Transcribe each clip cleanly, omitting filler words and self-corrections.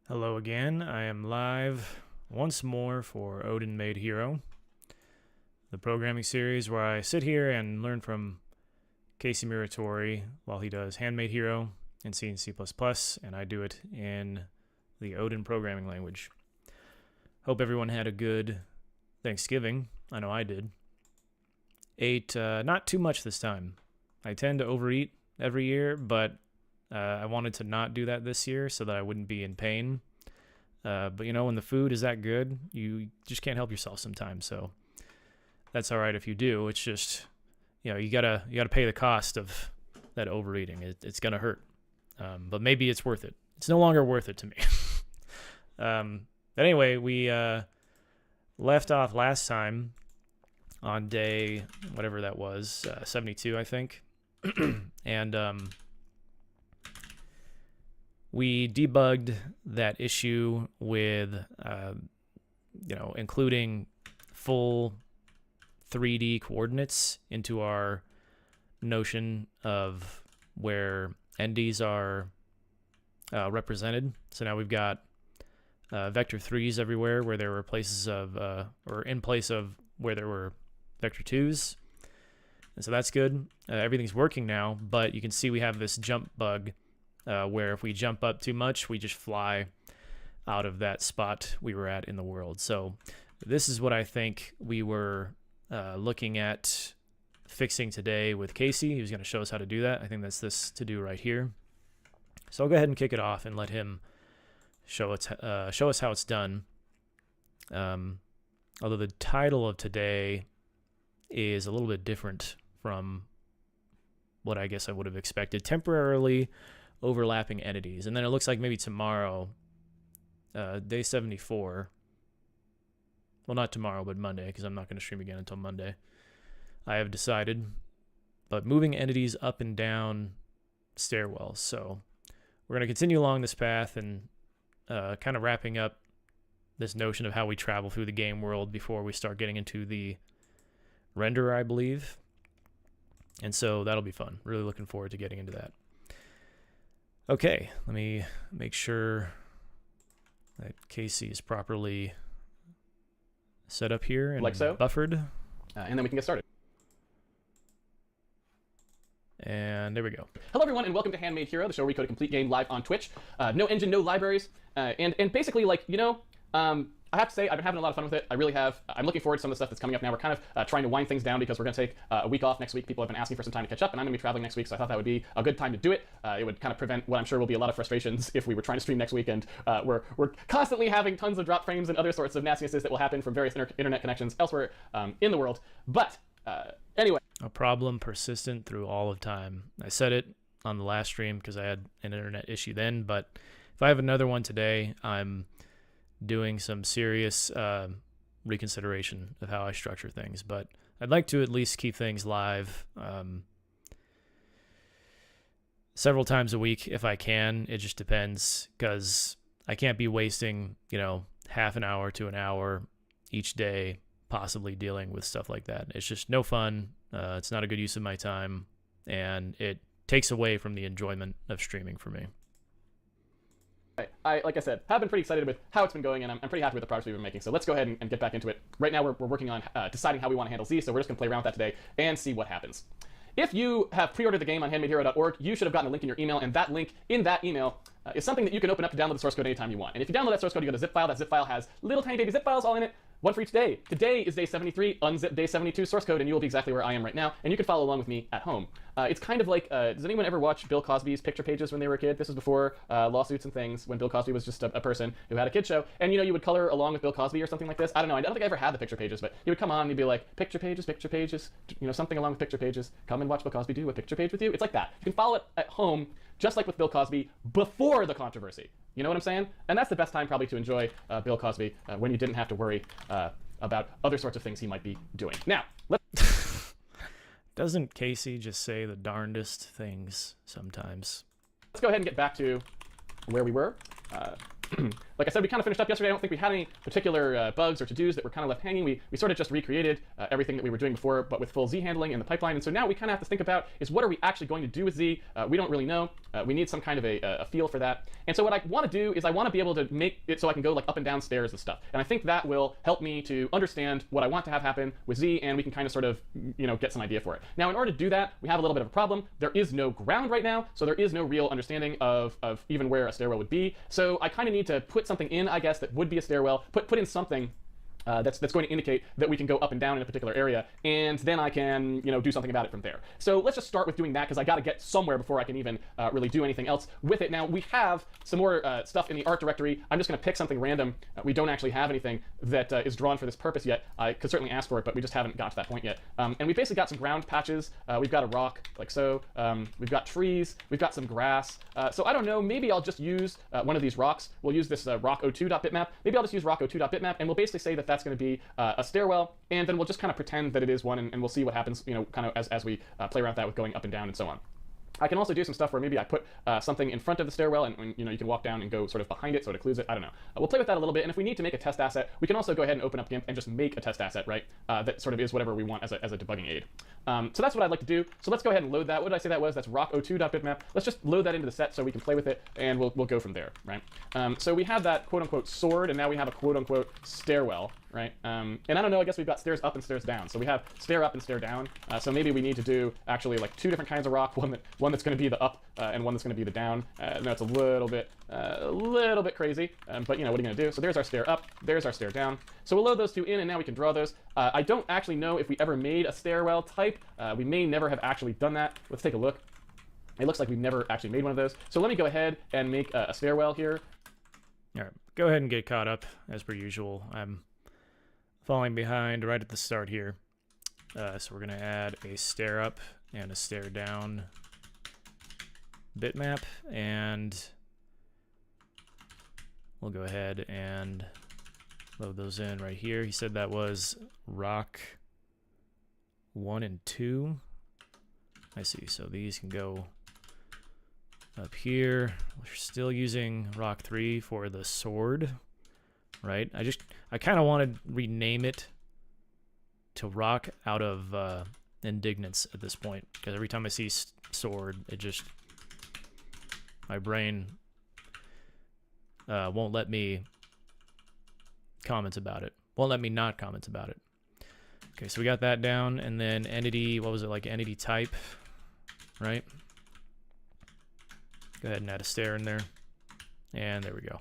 Hello again. I am live once more for Odinmade Hero, the programming series where I sit here and learn from Casey Muratori while he does Handmade Hero in C and C++, and I do it in the Odin programming language. Hope everyone had a good Thanksgiving. I know I did. Ate not too much this time. I tend to overeat every year, but I wanted to not do that this year so that I wouldn't be in pain. But you know, when the food is that good, you just can't help yourself sometimes. So that's all right if you do. It's just, you know, you gotta pay the cost of that overeating. It's gonna hurt, but maybe it's worth it. It's no longer worth it to me. But anyway, we left off last time on day whatever that was, 72, I think, and we debugged that issue with, including full 3D coordinates into our notion of where NDs are represented. So now we've got vector 3s everywhere where there were places of, or in place of where there were vector 2s. And so that's good. Everything's working now, but you can see we have this jump bug where if we jump up too much, we just fly out of that spot we were at in the world. So this is what I think we were looking at fixing today with Casey. He was going to show us how to do that. I think that's this to do right here. So I'll go ahead and kick it off and let him show us how it's done. Although the title of today is a little bit different from what I guess I would have expected. Temporarily overlapping entities. And then it looks like maybe tomorrow, day 74, well, not tomorrow, but Monday, because I'm not going to stream again until Monday, I have decided, but moving entities up and down stairwells. So we're going to continue along this path and kind of wrapping up this notion of how we travel through the game world before we start getting into the renderer, I believe. And so that'll be fun. Really looking forward to getting into that. Okay, let me make sure that Casey is properly set up here and like so. Buffered. And then we can get started. And there we go. Hello everyone, and welcome to Handmade Hero, the show where we code a complete game live on Twitch. No engine, no libraries, and basically, like, you know, I have to say, I've been having a lot of fun with it. I really have. I'm looking forward to some of the stuff that's coming up now. We're kind of trying to wind things down because we're going to take a week off next week. People have been asking for some time to catch up, and I'm going to be traveling next week, so I thought that would be a good time to do it. It would kind of prevent what I'm sure will be a lot of frustrations if we were trying to stream next week, and we're constantly having tons of drop frames and other sorts of nastinesses that will happen from various internet connections elsewhere in the world. But anyway. A problem persistent through all of time. I said it on the last stream because I had an internet issue then, but if I have another one today, I'm doing some serious reconsideration of how I structure things. But I'd like to at least keep things live several times a week if I can. It just depends, because I can't be wasting, you know, half an hour to an hour each day possibly dealing with stuff like that. It's just no fun. It's not a good use of my time, and it takes away from the enjoyment of streaming for me. I like I said, have been pretty excited with how it's been going, and I'm pretty happy with the progress we've been making. So let's go ahead and get back into it. Right now, we're working on deciding how we want to handle Z, so we're just going to play around with that today and see what happens. If you have pre-ordered the game on handmadehero.org, you should have gotten a link in your email, and that link in that email is something that you can open up to download the source code anytime you want. And if you download that source code, you go to zip file. That zip file has little tiny baby zip files all in it, one for each day. Today is day 73, unzip day 72 source code, and you will be exactly where I am right now, and you can follow along with me at home. It's kind of like, does anyone ever watch Bill Cosby's picture pages when they were a kid? This was before lawsuits and things, when Bill Cosby was just a person who had a kid show, and you know, you would color along with Bill Cosby or something like this. I don't know, I don't think I ever had the picture pages, but he would come on and he'd be like, picture pages, you know, something along with picture pages. Come and watch Bill Cosby do a picture page with you. It's like that. You can follow it at home, just like with Bill Cosby, before the controversy. You know what I'm saying? And that's the best time probably to enjoy Bill Cosby, when you didn't have to worry about other sorts of things he might be doing. Now, Doesn't Casey just say the darndest things sometimes? let's go ahead and get back to where we were. like I said, we kind of finished up yesterday. I don't think we had any particular bugs or to-dos that were kind of left hanging. We sort of just recreated everything that we were doing before, but with full Z handling in the pipeline. And so now we kind of have to think about is what are we actually going to do with Z? We don't really know. We need some kind of a feel for that. And so what I want to do is I want to be able to make it so I can go like up and down stairs and stuff. And I think that will help me to understand what I want to have happen with Z, and we can kind of sort of, get some idea for it. Now, in order to do that, we have a little bit of a problem. There is no ground right now, so there is no real understanding of even where a stairwell would be. So I kind of need to put something in, I guess, that would be a stairwell, put in something that's going to indicate that we can go up and down in a particular area, and then I can do something about it from there. So let's just start with doing that, because I got to get somewhere before I can even really do anything else with it. Now we have some more stuff in the art directory. I'm just going to pick something random. We don't actually have anything that is drawn for this purpose yet. I could certainly ask for it, but we just haven't got to that point yet. And we basically got some ground patches. We've got a rock like so. We've got trees. We've got some grass. So I don't know. Maybe I'll just use one of these rocks. We'll use this rock02.bitmap. Maybe I'll just use rock02.bitmap, and we'll basically say that that's going to be a stairwell, and then we'll just kind of pretend that it is one, and we'll see what happens, kind of as we play around with that with going up and down and so on. I can also do some stuff where maybe I put something in front of the stairwell, and you can walk down and go sort of behind it so it occludes it. I don't know. We'll play with that a little bit, and if we need to make a test asset, we can also go ahead and open up GIMP and just make a test asset, right? That sort of is whatever we want as a debugging aid. So that's what I'd like to do. So let's go ahead and load that. What did I say that was? That's rock02.bitmap. Let's just load that into the set so we can play with it, and we'll go from there, right? So we have that quote-unquote sword, and now we have a quote-unquote stairwell, right? And I don't know, I guess we've got stairs up and stairs down. So we have stair up and stair down. So maybe we need to do actually like two different kinds of rock, one that's going to be the up and one that's going to be the down. No, it's a little bit crazy, but what are you going to do? So there's our stair up, there's our stair down. So we'll load those two in, and now we can draw those. I don't actually know if we ever made a stairwell type. We may never have actually done that. Let's take a look. It looks like we've never actually made one of those. So let me go ahead and make a stairwell here. All right, go ahead and get caught up as per usual. I'm falling behind right at the start here. So we're going to add a stair up and a stair down bitmap, and we'll go ahead and load those in right here. He said that was rock 1 and 2. I see. So these can go up here. We're still using rock 3 for the sword, right? I kind of want to rename it to rock out of indignance at this point, because every time I see sword, my brain won't let me comment about it. Won't let me not comment about it. Okay, so we got that down, and then entity, what was it, like entity type, right? Go ahead and add a stair in there, and there we go.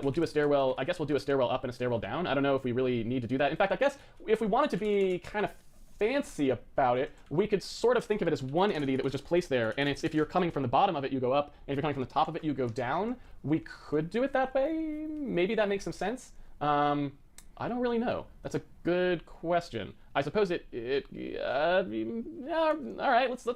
We'll do a stairwell. I guess we'll do a stairwell up and a stairwell down. I don't know if we really need to do that. In fact, I guess if we wanted to be kind of fancy about it, we could sort of think of it as one entity that was just placed there, and it's if you're coming from the bottom of it, you go up, and if you're coming from the top of it, you go down. We could do it that way. Maybe that makes some sense. I don't really know. That's a good question. I suppose yeah, all right, let's do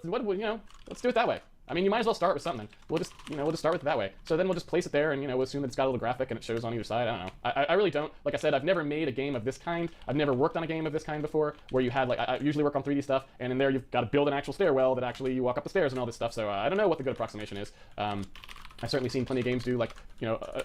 it that way. I mean, you might as well start with something. We'll just start with it that way. So then we'll just place it there, and we'll assume that it's got a little graphic and it shows on either side. I don't know. I really don't. Like I said, I've never made a game of this kind. I've never worked on a game of this kind before, where you had I usually work on 3D stuff, and in there you've got to build an actual stairwell that actually you walk up the stairs and all this stuff. So I don't know what the good approximation is. I've certainly seen plenty of games do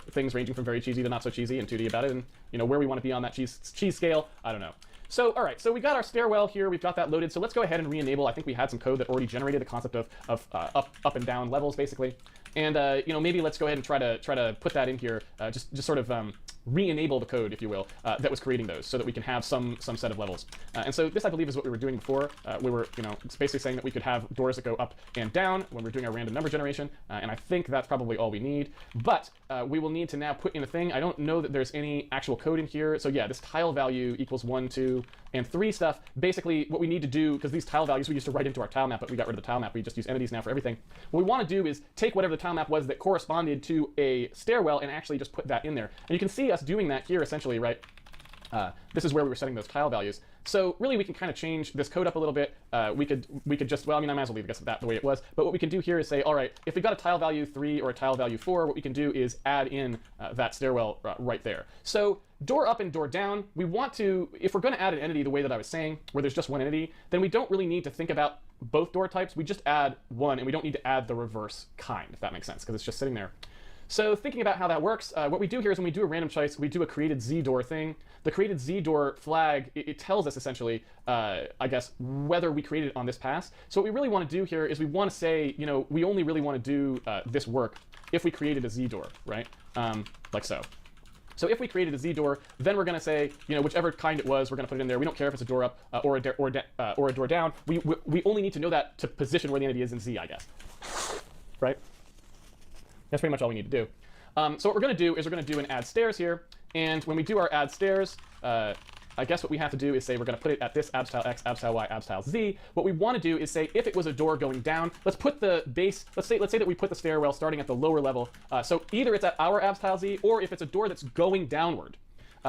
things ranging from very cheesy to not so cheesy and 2D about it, and where we want to be on that cheese scale, I don't know. So, all right, so we got our stairwell here. We've got that loaded. So let's go ahead and re-enable. I think we had some code that already generated the concept of up and down levels, basically. And maybe let's go ahead and try to put that in here, just sort of re-enable the code, if you will, that was creating those, so that we can have some set of levels. And so this, I believe, is what we were doing before. We were, it's basically saying that we could have doors that go up and down when we're doing our random number generation. And I think that's probably all we need. But we will need to now put in a thing. I don't know that there's any actual code in here. So yeah, this tile value equals 1, 2, and 3 stuff. Basically, what we need to do, because these tile values we used to write into our tile map, but we got rid of the tile map. We just use entities now for everything. What we want to do is take whatever the tile map was that corresponded to a stairwell and actually just put that in there. And you can see us doing that here, essentially, right? This is where we were setting those tile values. So really, we can kind of change this code up a little bit. We could just, well, I mean, I might as well leave that the way it was. But what we can do here is say, all right, if we've got a tile value 3 or a tile value 4, what we can do is add in that stairwell right there. So door up and door down, we want to, if we're going to add an entity the way that I was saying, where there's just one entity, then we don't really need to think about both door types. We just add one, and we don't need to add the reverse kind, if that makes sense, because it's just sitting there. So thinking about how that works, what we do here is when we do a random choice, we do a created Z door thing. The created Z door flag, it tells us essentially, I guess, whether we created it on this pass. So what we really want to do here is we want to say, you know, we only really want to do this work if we created a Z door, right? Like so. So if we created a Z door, then we're going to say, you know, whichever kind it was, we're going to put it in there. We don't care if it's a door up or a door down. We only need to know that to position where the entity is in Z, I guess. Right? That's pretty much all we need to do. So what we're going to do is we're going to do an add stairs here. And when we do our add stairs, I guess what we have to do is say we're going to put it at this abs tile X, abs tile Y, abs tile Z. What we want to do is say if it was a door going down, let's put the base, let's say that we put the stairwell starting at the lower level. So either it's at our abs tile Z, or if it's a door that's going downward,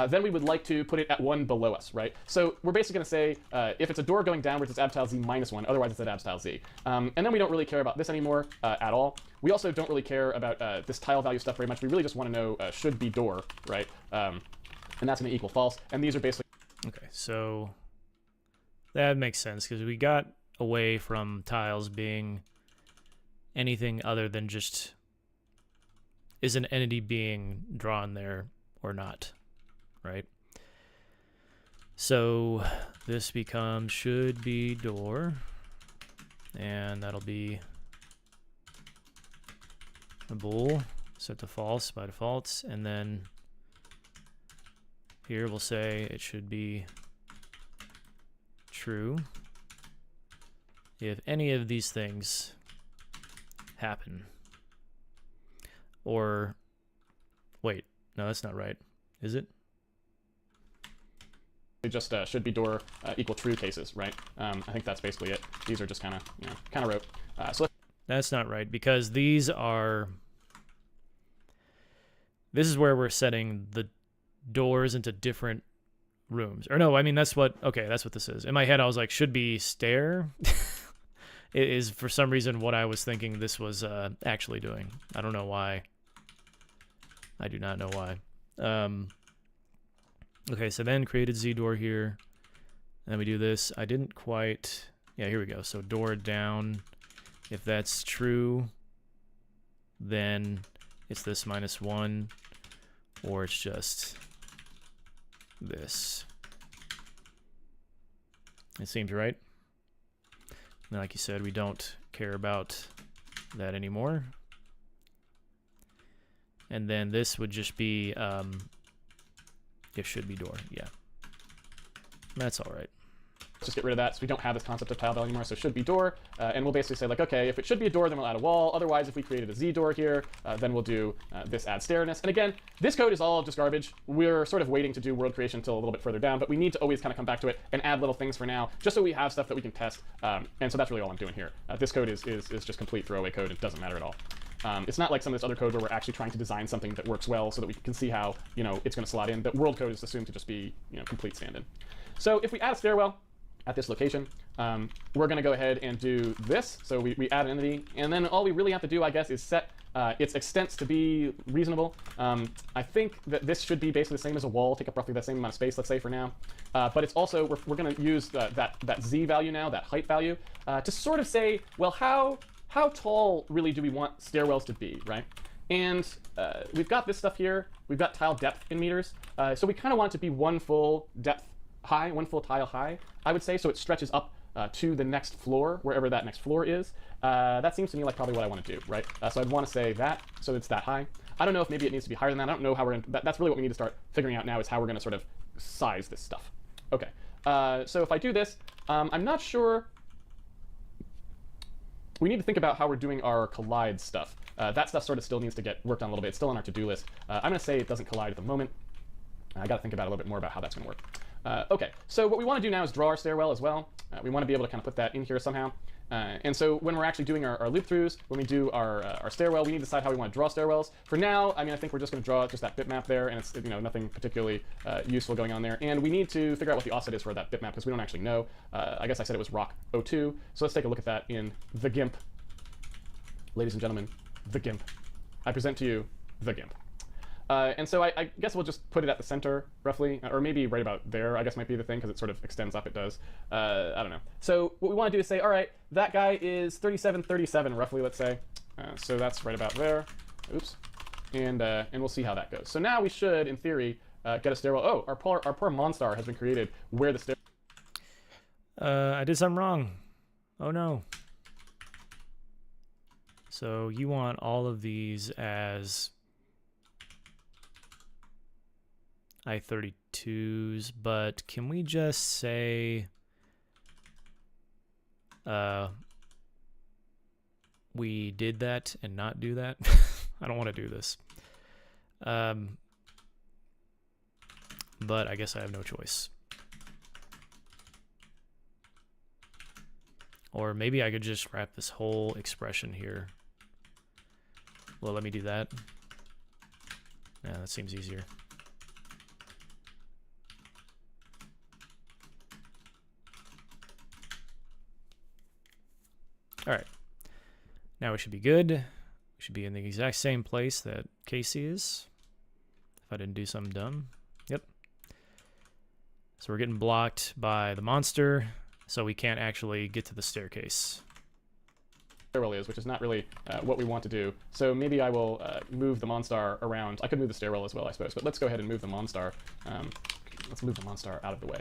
then we would like to put it at one below us, right? So we're basically going to say if it's a door going downwards, it's abs tile Z minus one, otherwise it's at abs tile Z. And then we don't really care about this anymore at all. We also don't really care about this tile value stuff very much. We really just want to know should be door, right? And that's going to equal false. And these are basically... Okay, so that makes sense because we got away from tiles being anything other than just is an entity being drawn there or not, right? So this becomes should be door, and that'll be a bool set to false by default, and then here we'll say it should be true if any of these things happen. Or, wait, no, that's not right. Is it? They just should be door equal true cases, right? I think that's basically it. These are just kind of, you know, kind of rote. That's not right because these are... This is where we're setting the doors into different rooms. Or no, I mean, that's what this is. In my head, I was like, should be stair. It is, for some reason, what I was thinking this was actually doing. I don't know why. I do not know why. Okay, so then created Z door here. And then we do this. I didn't quite... Yeah, here we go. So door down. If that's true, then it's this minus one. Or it's just this. It seems right. And like you said, we don't care about that anymore. And then this would just be, it should be door, yeah. That's all right. Let's just get rid of that so we don't have this concept of tile value anymore. So it should be door, and we'll basically say like, okay, if it should be a door, then we'll add a wall. Otherwise, if we created a Z door here, then we'll do this add stairness. And again, this code is all just garbage. We're sort of waiting to do world creation until a little bit further down, but we need to always kind of come back to it and add little things for now, just so we have stuff that we can test. And so that's really all I'm doing here. This code is just complete throwaway code. It doesn't matter at all. It's not like some of this other code where we're actually trying to design something that works well so that we can see how, you know, it's going to slot in. But world code is assumed to just be, you know, complete stand-in. So if we add a stairwell at this location, we're going to go ahead and do this. So we add an entity, and then all we really have to do, I guess, is set its extents to be reasonable. I think that this should be basically the same as a wall, take up roughly the same amount of space, let's say, for now. But it's also, we're going to use that Z value now, that height value, to sort of say, well, how tall really do we want stairwells to be, right? And we've got this stuff here. We've got tile depth in meters. So we kind of want it to be one full depth high, one full tile high, I would say, so it stretches up to the next floor, wherever that next floor is. That seems to me like probably what I want to do, right? So I'd want to say that, so it's that high. I don't know if maybe it needs to be higher than that. I don't know how we're going to... That's really what we need to start figuring out now, is how we're going to sort of size this stuff. Okay, so if I do this, I'm not sure... We need to think about how we're doing our collide stuff. That stuff sort of still needs to get worked on a little bit. It's still on our to-do list. I'm going to say it doesn't collide at the moment. I got to think about a little bit more about how that's going to work. Okay, so what we want to do now is draw our stairwell as well. We want to be able to kind of put that in here somehow. And so when we're actually doing our loop-throughs, when we do our stairwell, we need to decide how we want to draw stairwells. For now, I mean, I think we're just going to draw just that bitmap there, and it's, you know, nothing particularly useful going on there. And we need to figure out what the offset is for that bitmap, because we don't actually know. I guess I said it was rock 02, so let's take a look at that in the GIMP. Ladies and gentlemen, the GIMP. I present to you the GIMP. And so I guess we'll just put it at the center, roughly, or maybe right about there, I guess might be the thing, because it sort of extends up, it does. I don't know. So what we want to do is say, all right, that guy is 3737, roughly, let's say. So that's right about there. Oops. and we'll see how that goes. So now we should, in theory, get a stairwell. Oh, our poor Monstar has been created where the stair. I did something wrong. Oh no. So you want all of these as I-32s, but can we just say we did that and not do that? I don't want to do this. But I guess I have no choice. Or maybe I could just scrap this whole expression here. Well, let me do that. Yeah, that seems easier. All right. Now we should be good. We should be in the exact same place that Casey is. If I didn't do something dumb. Yep. So we're getting blocked by the monster, so we can't actually get to the staircase. Stairwell is, which is not really what we want to do. So maybe I will move the Monstar around. I could move the stairwell as well, I suppose, but let's go ahead and move the Monstar. Let's move the Monstar out of the way.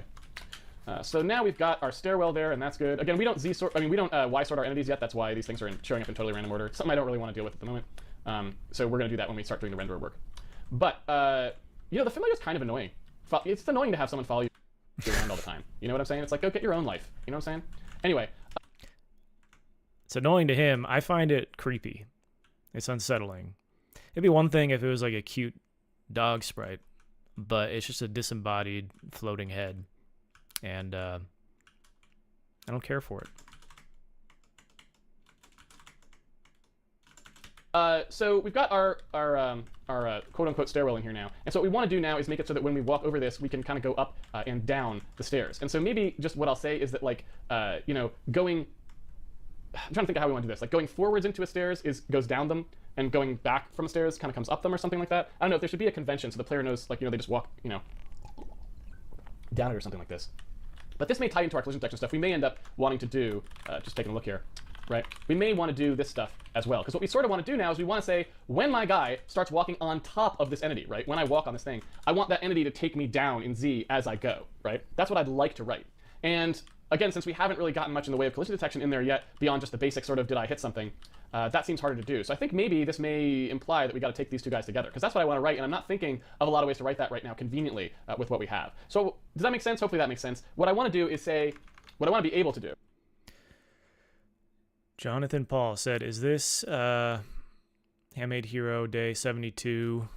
So now we've got our stairwell there, and that's good. Again, we don't we don't Y-sort our entities yet. That's why these things are showing up in totally random order. Something I don't really want to deal with at the moment. So we're going to do that when we start doing the renderer work. But, you know, the familiar is kind of annoying. It's annoying to have someone follow you around all the time. You know what I'm saying? It's like, go get your own life. You know what I'm saying? Anyway. It's annoying to him. I find it creepy. It's unsettling. It'd be one thing if it was like a cute dog sprite, but it's just a disembodied floating head. And I don't care for it. So we've got our quote-unquote stairwell in here now. And so what we want to do now is make it so that when we walk over this, we can kind of go up and down the stairs. And so maybe just what I'll say is that, like, you know, going... I'm trying to think of how we want to do this. Like, going forwards into a stairs goes down them, and going back from a stairs kind of comes up them or something like that. I don't know if there should be a convention so the player knows, like, you know, they just walk, you know, down it or something like this. But this may tie into our collision detection stuff. We may end up wanting to do, just taking a look here, right? We may want to do this stuff as well. Because what we sort of want to do now is we want to say, when my guy starts walking on top of this entity, right? When I walk on this thing, I want that entity to take me down in Z as I go, right? That's what I'd like to write. And again, since we haven't really gotten much in the way of collision detection in there yet, beyond just the basic sort of did I hit something, that seems harder to do. So I think maybe this may imply that we got to take these two guys together, because that's what I want to write, and I'm not thinking of a lot of ways to write that right now conveniently with what we have. So does that make sense? Hopefully that makes sense. What I want to do is say what I want to be able to do. Jonathan Paul said, is this Handmade Hero day 72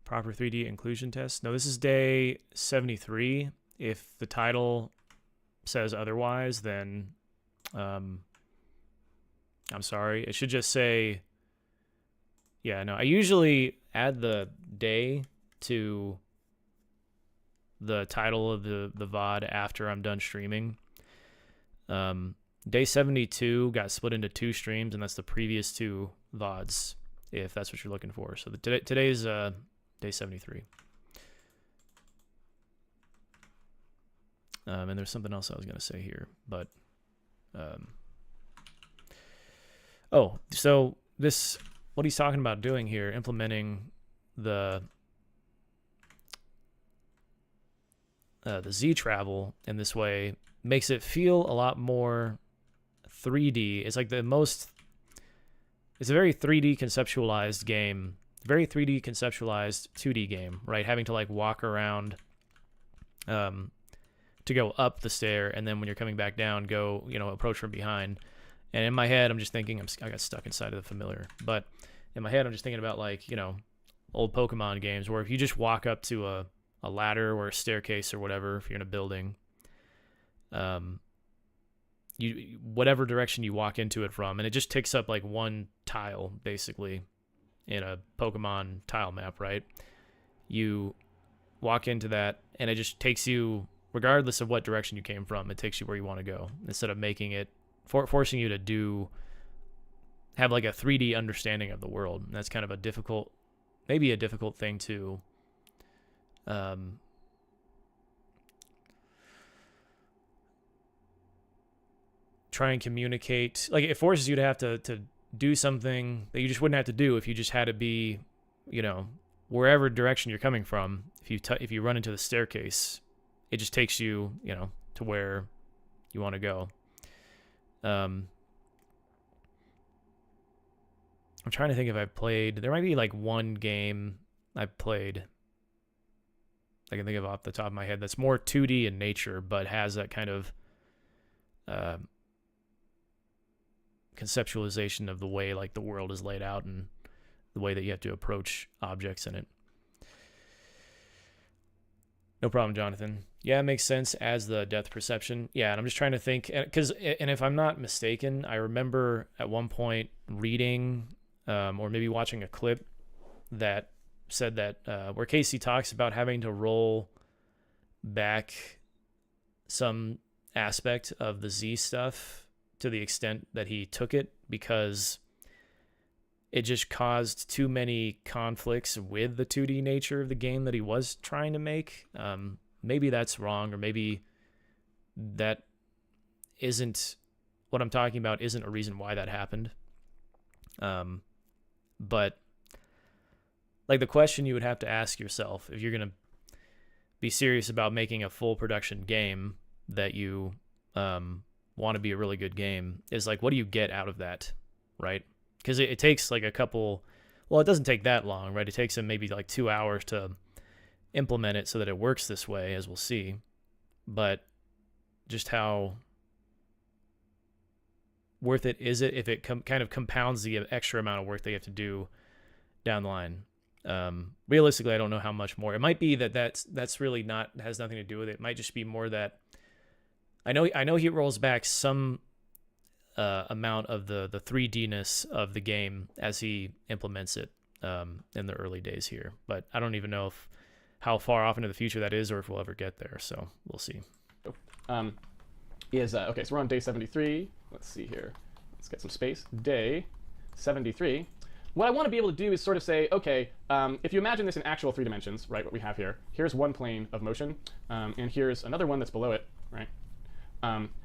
proper 3D inclusion test? No, this is day 73. If the title says otherwise, then I'm sorry. It should just say, yeah, no, I usually add the day to the title of the VOD after I'm done streaming. Day 72 got split into 2 streams, and that's the previous 2 VODs, if that's what you're looking for. So today's day 73. And there's something else I was going to say here, but oh, so this, what he's talking about doing here, implementing the Z travel in this way, makes it feel a lot more 3D. It's like the most, it's a very 3D conceptualized game, very 3D conceptualized 2D game, right? Having to like walk around to go up the stair, and then when you're coming back down, go, you know, approach from behind. And in my head, I'm just thinking, I got stuck inside of the familiar. But in my head, I'm just thinking about, like, you know, old Pokemon games where if you just walk up to a ladder or a staircase or whatever, if you're in a building, you whatever direction you walk into it from, and it just takes up like one tile basically in a Pokemon tile map, right? You walk into that, and it just takes you, regardless of what direction you came from, it takes you where you want to go, instead of making it forcing you to have like a 3D understanding of the world. And that's kind of a difficult, maybe a difficult thing to try and communicate. Like, it forces you to have to do something that you just wouldn't have to do if you just had to be wherever direction you're coming from, if you run into the staircase, it just takes you, to where you want to go. I'm trying to think if I've played. There might be like one game I've played I can think of off the top of my head that's more 2D in nature, but has that kind of conceptualization of the way like the world is laid out and the way that you have to approach objects in it. No problem, Jonathan. Yeah, it makes sense as the depth perception. Yeah, and I'm just trying to think, and if I'm not mistaken, I remember at one point reading or maybe watching a clip that said that where Casey talks about having to roll back some aspect of the Z stuff to the extent that he took it because it just caused too many conflicts with the 2D nature of the game that he was trying to make. Maybe that's wrong, or maybe that isn't what I'm talking about, isn't a reason why that happened. But like the question you would have to ask yourself if you're going to be serious about making a full production game that you want to be a really good game is like, what do you get out of that, right? Because it takes like a couple, well, it doesn't take that long, right? It takes them maybe like 2 hours to implement it so that it works this way, as we'll see. But just how worth it is it if it kind of compounds the extra amount of work they have to do down the line? Realistically, I don't know how much more. It might be that's really not, has nothing to do with it. It might just be more that I know he rolls back some amount of the 3D-ness of the game as he implements it in the early days here. But I don't even know how far off into the future that is or if we'll ever get there. So we'll see. Okay, so we're on day 73. Let's see here. Let's get some space. Day 73. What I want to be able to do is sort of say, okay, if you imagine this in actual 3 dimensions, right, what we have here, here's one plane of motion, and here's another one that's below it, right?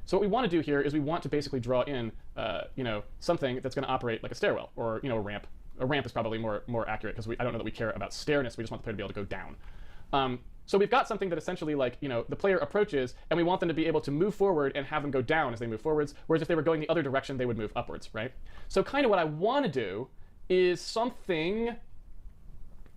So what we want to do here is we want to basically draw in, something that's going to operate like a stairwell or, a ramp. A ramp is probably more accurate because I don't know that we care about stairness. We just want the player to be able to go down. So we've got something that essentially like, the player approaches and we want them to be able to move forward and have them go down as they move forwards. Whereas if they were going the other direction, they would move upwards, right? So kind of what I want to do is something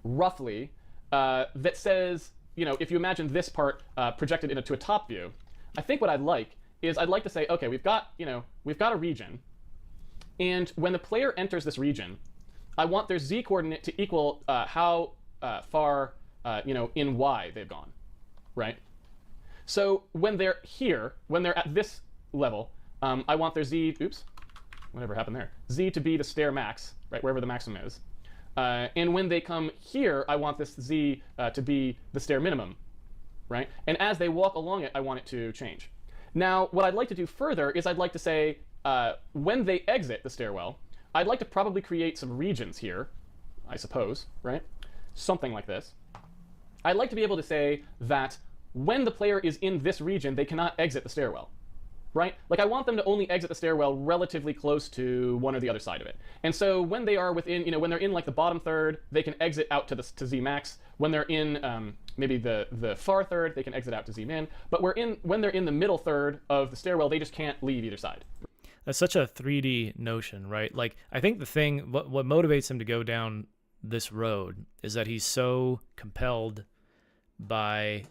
roughly that says, if you imagine this part projected into a top view, I think what I'd like to say, okay, we've got a region, and when the player enters this region, I want their z coordinate to equal how far in y they've gone, right? So when they're here, when they're at this level, I want their z, whatever happened there, z to be the stair max, right, wherever the maximum is. And when they come here, I want this z to be the stair minimum, right? And as they walk along it, I want it to change. Now, what I'd like to do further is I'd like to say, when they exit the stairwell, I'd like to probably create some regions here, I suppose, right? Something like this. I'd like to be able to say that when the player is in this region, they cannot exit the stairwell, right? Like I want them to only exit the stairwell relatively close to one or the other side of it. And so when they are within, when they're in like the bottom third, they can exit out to Z max. When they're in maybe the far third, they can exit out to Z min. But when they're in the middle third of the stairwell, they just can't leave either side. That's such a 3D notion, right? Like I think the thing, what motivates him to go down this road is that he's so compelled by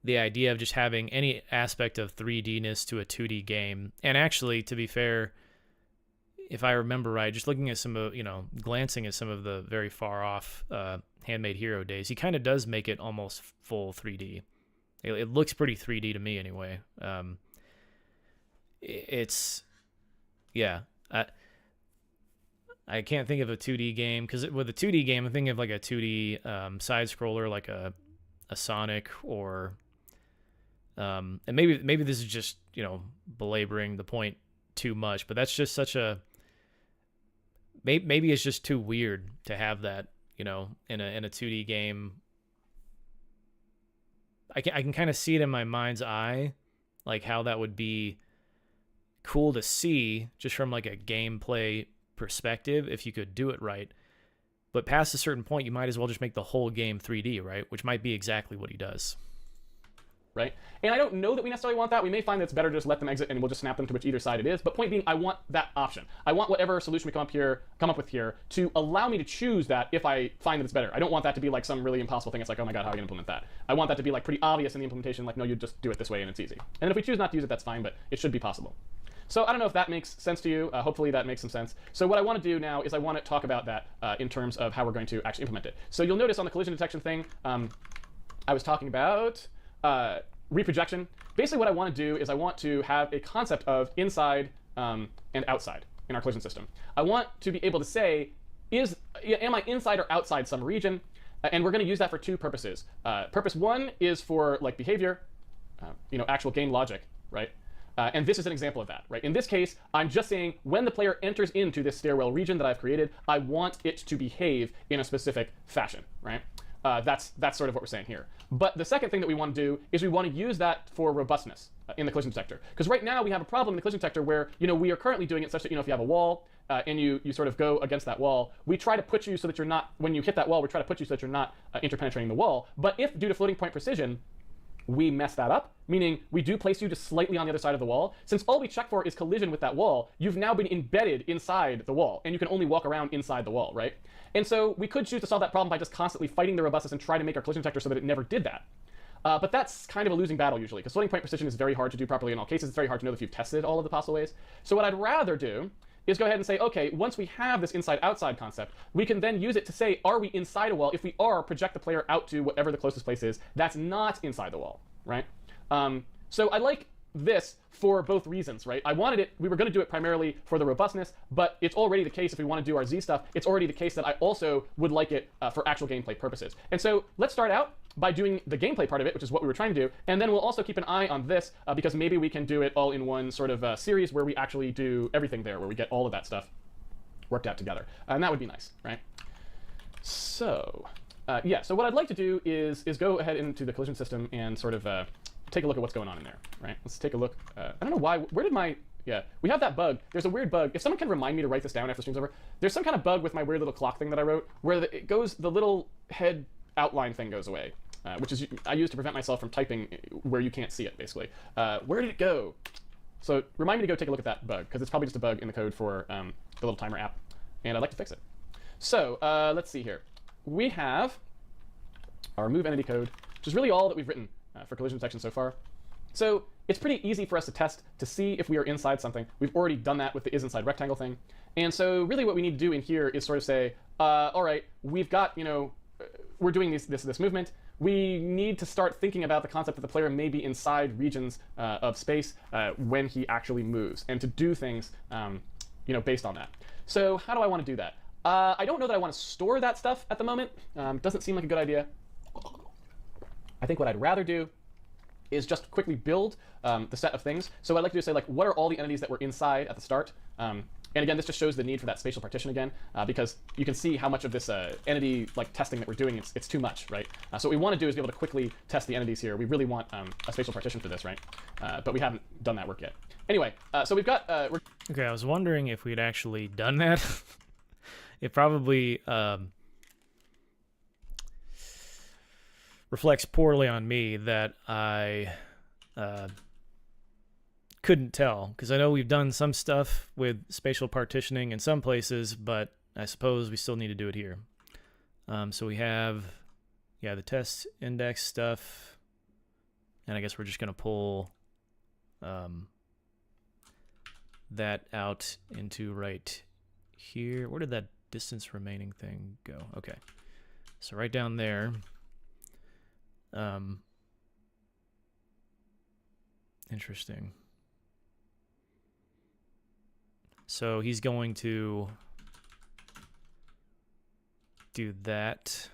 the idea of just having any aspect of 3D-ness to a 2D game. And actually, to be fair, if I remember right, just looking at some of, glancing at some of the very far off Handmade Hero days, he kind of does make it almost full 3D. It looks pretty 3D to me anyway. I can't think of a 2D game, because with a 2D game, I'm thinking of like a 2D side-scroller, like a Sonic, or and maybe this is just belaboring the point too much, but that's just such a maybe it's just too weird to have that in a 2D game. I can kind of see it in my mind's eye, like how that would be cool to see just from like a gameplay perspective if you could do it right. But past a certain point, you might as well just make the whole game 3D, right? Which might be exactly what he does. Right? And I don't know that we necessarily want that. We may find that it's better to just let them exit and we'll just snap them to which either side it is. But point being, I want that option. I want whatever solution we come up with here to allow me to choose that if I find that it's better. I don't want that to be like some really impossible thing. It's like, oh my god, how are we gonna implement that? I want that to be like pretty obvious in the implementation, like, no, you just do it this way and it's easy. And if we choose not to use it, that's fine, but it should be possible. So I don't know if that makes sense to you. Hopefully that makes some sense. So what I want to do now is I want to talk about that in terms of how we're going to actually implement it. So you'll notice on the collision detection thing, I was talking about reprojection. Basically what I want to do is I want to have a concept of inside and outside in our collision system. I want to be able to say, am I inside or outside some region? And we're going to use that for two purposes. Purpose one is for like behavior, actual game logic, right? And this is an example of that, right? In this case, I'm just saying when the player enters into this stairwell region that I've created, I want it to behave in a specific fashion, right? That's sort of what we're saying here. But the second thing that we want to do is we want to use that for robustness in the collision detector. Because right now we have a problem in the collision detector where we are currently doing it such that if you have a wall and you sort of go against that wall, we try to put you so that you're not, when you hit that wall, we try to put you so that you're not interpenetrating the wall. But if due to floating point precision, we mess that up, meaning we do place you just slightly on the other side of the wall. Since all we check for is collision with that wall, you've now been embedded inside the wall, and you can only walk around inside the wall, right? And so we could choose to solve that problem by just constantly fighting the robustness and try to make our collision detector so that it never did that. But that's kind of a losing battle usually, because floating point precision is very hard to do properly in all cases. It's very hard to know if you've tested all of the possible ways. So what I'd rather do is go ahead and say, okay, once we have this inside-outside concept, we can then use it to say, are we inside a wall? If we are, project the player out to whatever the closest place is that's not inside the wall, right? So I like this for both reasons, right? We were going to do it primarily for the robustness, but it's already the case if we want to do our Z stuff, it's already the case that I also would like it for actual gameplay purposes. And so let's start out by doing the gameplay part of it, which is what we were trying to do, and then we'll also keep an eye on this because maybe we can do it all in one sort of series where we actually do everything there, where we get all of that stuff worked out together. And that would be nice, right? So, yeah, so what I'd like to do is go ahead into the collision system and sort of take a look at what's going on in there, right? Let's take a look. I don't know why, where did my, yeah, we have that bug. There's a weird bug. If someone can remind me to write this down after the stream's over, there's some kind of bug with my weird little clock thing that I wrote where the little head outline thing goes away, which is I use to prevent myself from typing where you can't see it, basically. Where did it go? So remind me to go take a look at that bug, because it's probably just a bug in the code for the little timer app, and I'd like to fix it. So let's see here. We have our move entity code, which is really all that we've written for collision detection so far. So it's pretty easy for us to test to see if we are inside something. We've already done that with the is_inside rectangle thing. And so really what we need to do in here is sort of say, all right, we've got, we're doing this movement. We need to start thinking about the concept that the player may be inside regions of space when he actually moves, and to do things based on that. So how do I want to do that? I don't know that I want to store that stuff at the moment. Doesn't seem like a good idea. I think what I'd rather do is just quickly build the set of things. So what I'd like to do is say, like, what are all the entities that were inside at the start? And again, this just shows the need for that spatial partition again, because you can see how much of this entity testing that we're doing, it's too much, right? So what we want to do is be able to quickly test the entities here. We really want a spatial partition for this, right? But we haven't done that work yet. Anyway, so we've got... Okay, I was wondering if we'd actually done that. It probably reflects poorly on me that I couldn't tell, because I know we've done some stuff with spatial partitioning in some places, but I suppose we still need to do it here. So we have, yeah, the test index stuff, and I guess we're just going to pull that out into right here. Where did that distance remaining thing go? Okay, so right down there. Interesting. So he's going to do that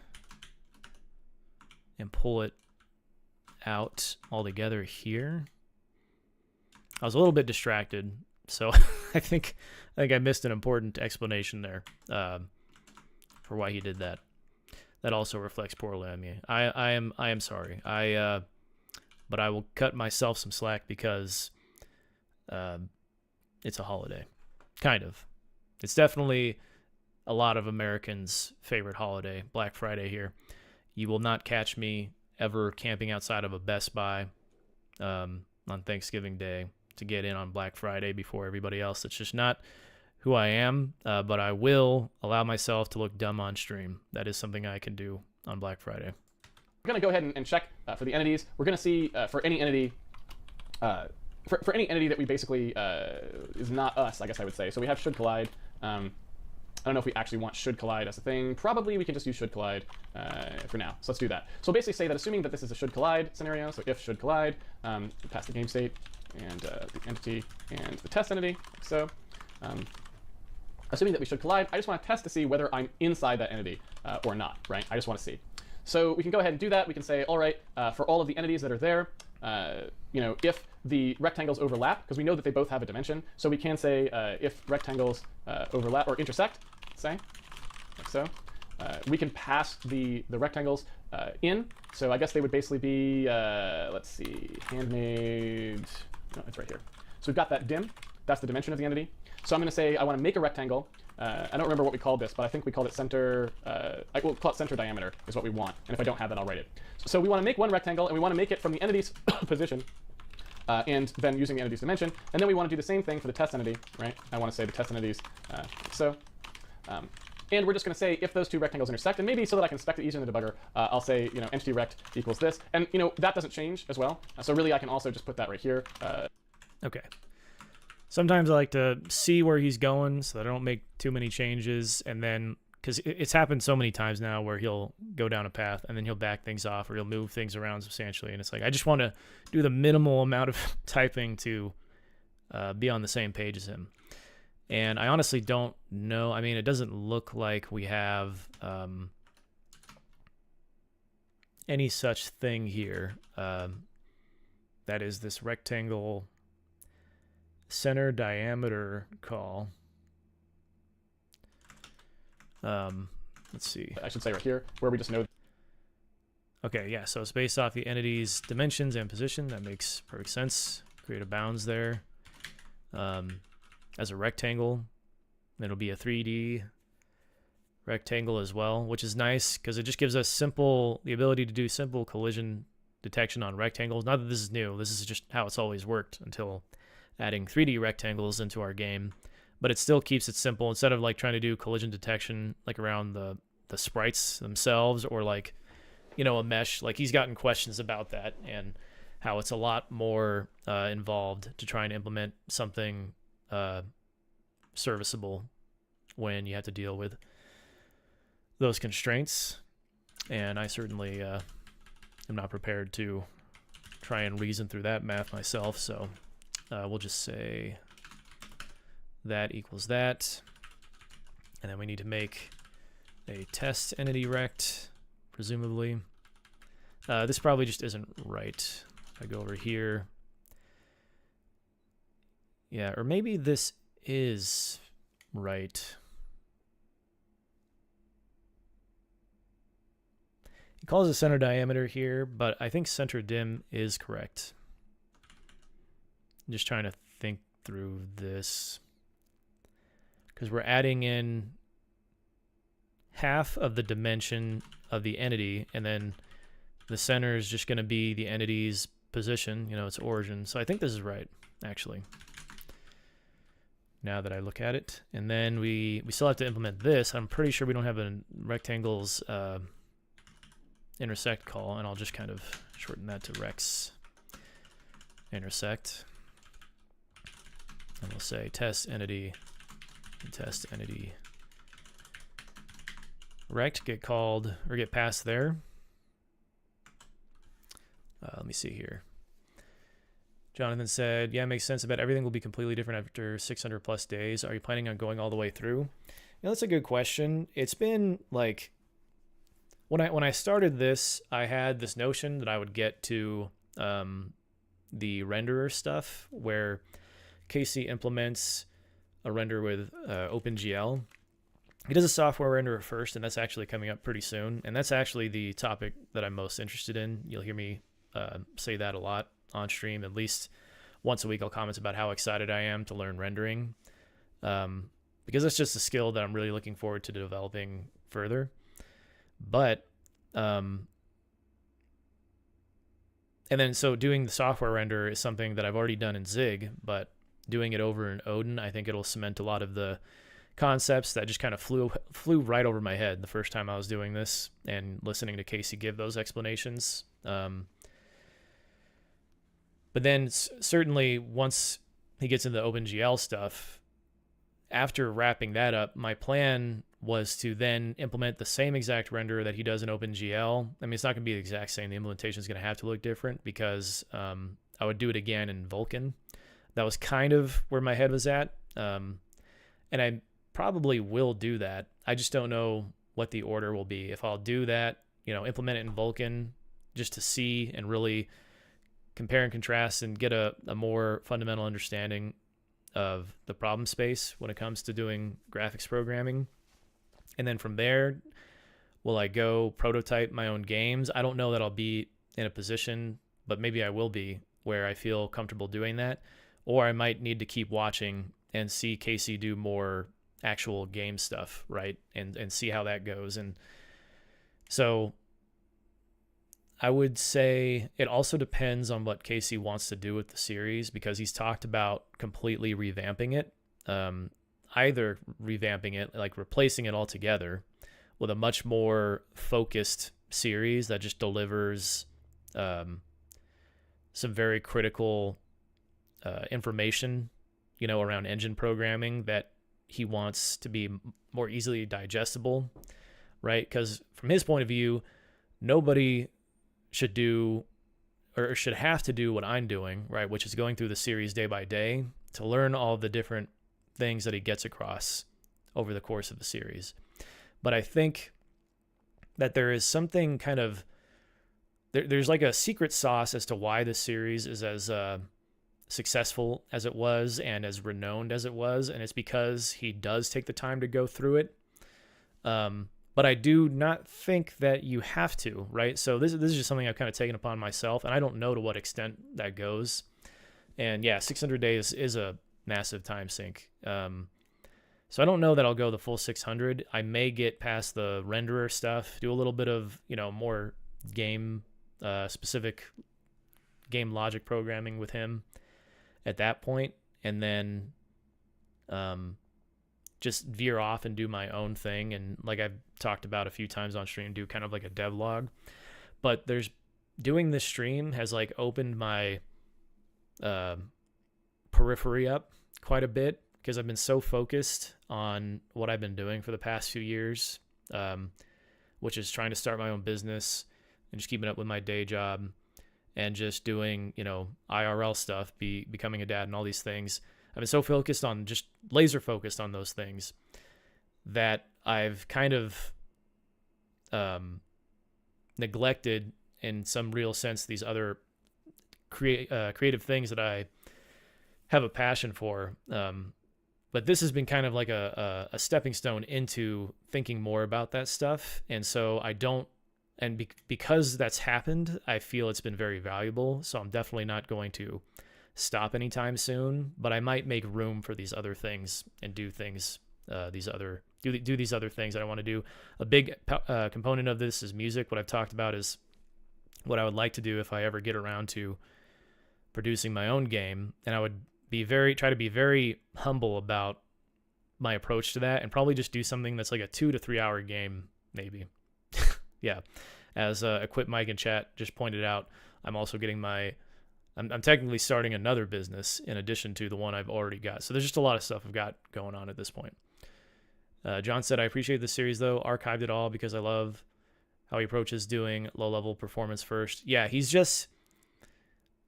and pull it out all together here. I was a little bit distracted, so I think I missed an important explanation there for why he did that. That also reflects poorly on me. I am sorry. But I will cut myself some slack because it's a holiday. Kind of. It's definitely a lot of Americans' favorite holiday, Black Friday here. You will not catch me ever camping outside of a Best Buy on Thanksgiving Day to get in on Black Friday before everybody else. It's just not who I am, but I will allow myself to look dumb on stream. That is something I can do on Black Friday. We're going to go ahead and check for the entities. We're going to see for any entity, for any entity that we basically is not us, I guess I would say. So we have should collide. I don't know if we actually want should collide as a thing. Probably we can just use should collide for now. So let's do that. So basically say that assuming that this is a should collide scenario, so if should collide, pass the game state and the entity and the test entity, like so. Assuming that we should collide, I just want to test to see whether I'm inside that entity or not, right? I just want to see. So we can go ahead and do that. We can say, all right, for all of the entities that are there, if the rectangles overlap, because we know that they both have a dimension, so we can say if rectangles overlap or intersect, say, like so, we can pass the rectangles in. So I guess they would basically be, let's see, handmade, no, it's right here. So we've got that dim, that's the dimension of the entity. So I'm going to say I want to make a rectangle. I don't remember what we called this, but I think we called it center, we'll call it center diameter is what we want. And if I don't have that, I'll write it. So we want to make one rectangle, and we want to make it from the entity's position, and then using the entity's dimension. And then we want to do the same thing for the test entity, right? I want to say the test entities, and we're just going to say if those two rectangles intersect, and maybe so that I can inspect it easier in the debugger, I'll say, entity rect equals this. And, that doesn't change as well. So really, I can also just put that right here. Okay. Sometimes I like to see where he's going so that I don't make too many changes, and then, because it's happened so many times now where he'll go down a path and then he'll back things off or he'll move things around substantially, and it's like I just want to do the minimal amount of typing to be on the same page as him. And I honestly don't know. I mean, it doesn't look like we have any such thing here. That is this rectangle center diameter call. Let's see. I should say right here, where we just know. Okay, yeah, so it's based off the entity's dimensions and position. That makes perfect sense. Create a bounds there. As a rectangle, it'll be a 3D rectangle as well, which is nice because it just gives us the ability to do simple collision detection on rectangles. Not that this is new, this is just how it's always worked until adding 3D rectangles into our game, but it still keeps it simple. Instead of like trying to do collision detection like around the sprites themselves or like, a mesh, like he's gotten questions about that and how it's a lot more involved to try and implement something serviceable when you have to deal with those constraints. And I certainly am not prepared to try and reason through that math myself, so we'll just say that equals that, and then we need to make a test entity rect, presumably. This probably just isn't right. If I go over here, yeah, or maybe this is right. He calls it center diameter here, but I think center dim is correct. I'm just trying to think through this because we're adding in half of the dimension of the entity, and then the center is just going to be the entity's position, its origin. So I think this is right, actually, now that I look at it. And then we still have to implement this. I'm pretty sure we don't have a rectangles intersect call, and I'll just kind of shorten that to rex intersect. And we'll say test entity rect get called or get passed there. Let me see here. Jonathan said, yeah, makes sense. I bet everything will be completely different after 600 plus days. Are you planning on going all the way through? That's a good question. It's been like, when I started this, I had this notion that I would get to the renderer stuff where Casey implements a render with OpenGL. He does a software renderer first, and that's actually coming up pretty soon. And that's actually the topic that I'm most interested in. You'll hear me say that a lot on stream. At least once a week I'll comment about how excited I am to learn rendering. Because because it's just a skill that I'm really looking forward to developing further. But and then so doing the software render is something that I've already done in Zig, but doing it over in Odin, I think it'll cement a lot of the concepts that just kind of flew right over my head the first time I was doing this and listening to Casey give those explanations. But then certainly once he gets into the OpenGL stuff, after wrapping that up, my plan was to then implement the same exact render that he does in OpenGL. I mean, it's not going to be the exact same. The implementation is going to have to look different because I would do it again in Vulkan. That was kind of where my head was at. And I probably will do that. I just don't know what the order will be. If I'll do that, implement it in Vulkan just to see and really compare and contrast and get a more fundamental understanding of the problem space when it comes to doing graphics programming. And then from there, will I go prototype my own games? I don't know that I'll be in a position, but maybe I will be, where I feel comfortable doing that. Or I might need to keep watching and see Casey do more actual game stuff, right? And see how that goes. And so I would say it also depends on what Casey wants to do with the series, because he's talked about completely revamping it. Either revamping it, like replacing it altogether with a much more focused series that just delivers some very critical information, around engine programming that he wants to be more easily digestible, right? Because from his point of view, nobody should do or should have to do what I'm doing, right? Which is going through the series day by day to learn all the different things that he gets across over the course of the series. But I think that there is something kind of, there's like a secret sauce as to why this series is as successful as it was and as renowned as it was. And it's because he does take the time to go through it. But I do not think that you have to, right? So this is just something I've kind of taken upon myself, and I don't know to what extent that goes. And yeah, 600 days is a massive time sink. So I don't know that I'll go the full 600. I may get past the renderer stuff, do a little bit of, more game specific game logic programming with him at that point, and then just veer off and do my own thing. And like I've talked about a few times on stream, do kind of like a devlog. But doing this stream has like opened my periphery up quite a bit, because I've been so focused on what I've been doing for the past few years, which is trying to start my own business and just keeping up with my day job and just doing, IRL stuff, becoming a dad and all these things. I've been so focused on, just laser focused on those things, that I've kind of neglected in some real sense these other creative things that I have a passion for. But this has been kind of like a stepping stone into thinking more about that stuff. And so I don't, and because that's happened, I feel it's been very valuable. So I'm definitely not going to stop anytime soon, but I might make room for these other things and do things, do these other things that I want to do. A big component of this is music. What I've talked about is what I would like to do if I ever get around to producing my own game. And I would try to be very humble about my approach to that, and probably just do something that's like a 2 to 3 hour game, maybe. Yeah. As Equip Mike in chat just pointed out, I'm also getting I'm technically starting another business in addition to the one I've already got. So there's just a lot of stuff I've got going on at this point. John said, I appreciate this series though. Archived it all because I love how he approaches doing low level performance first. Yeah, he's just,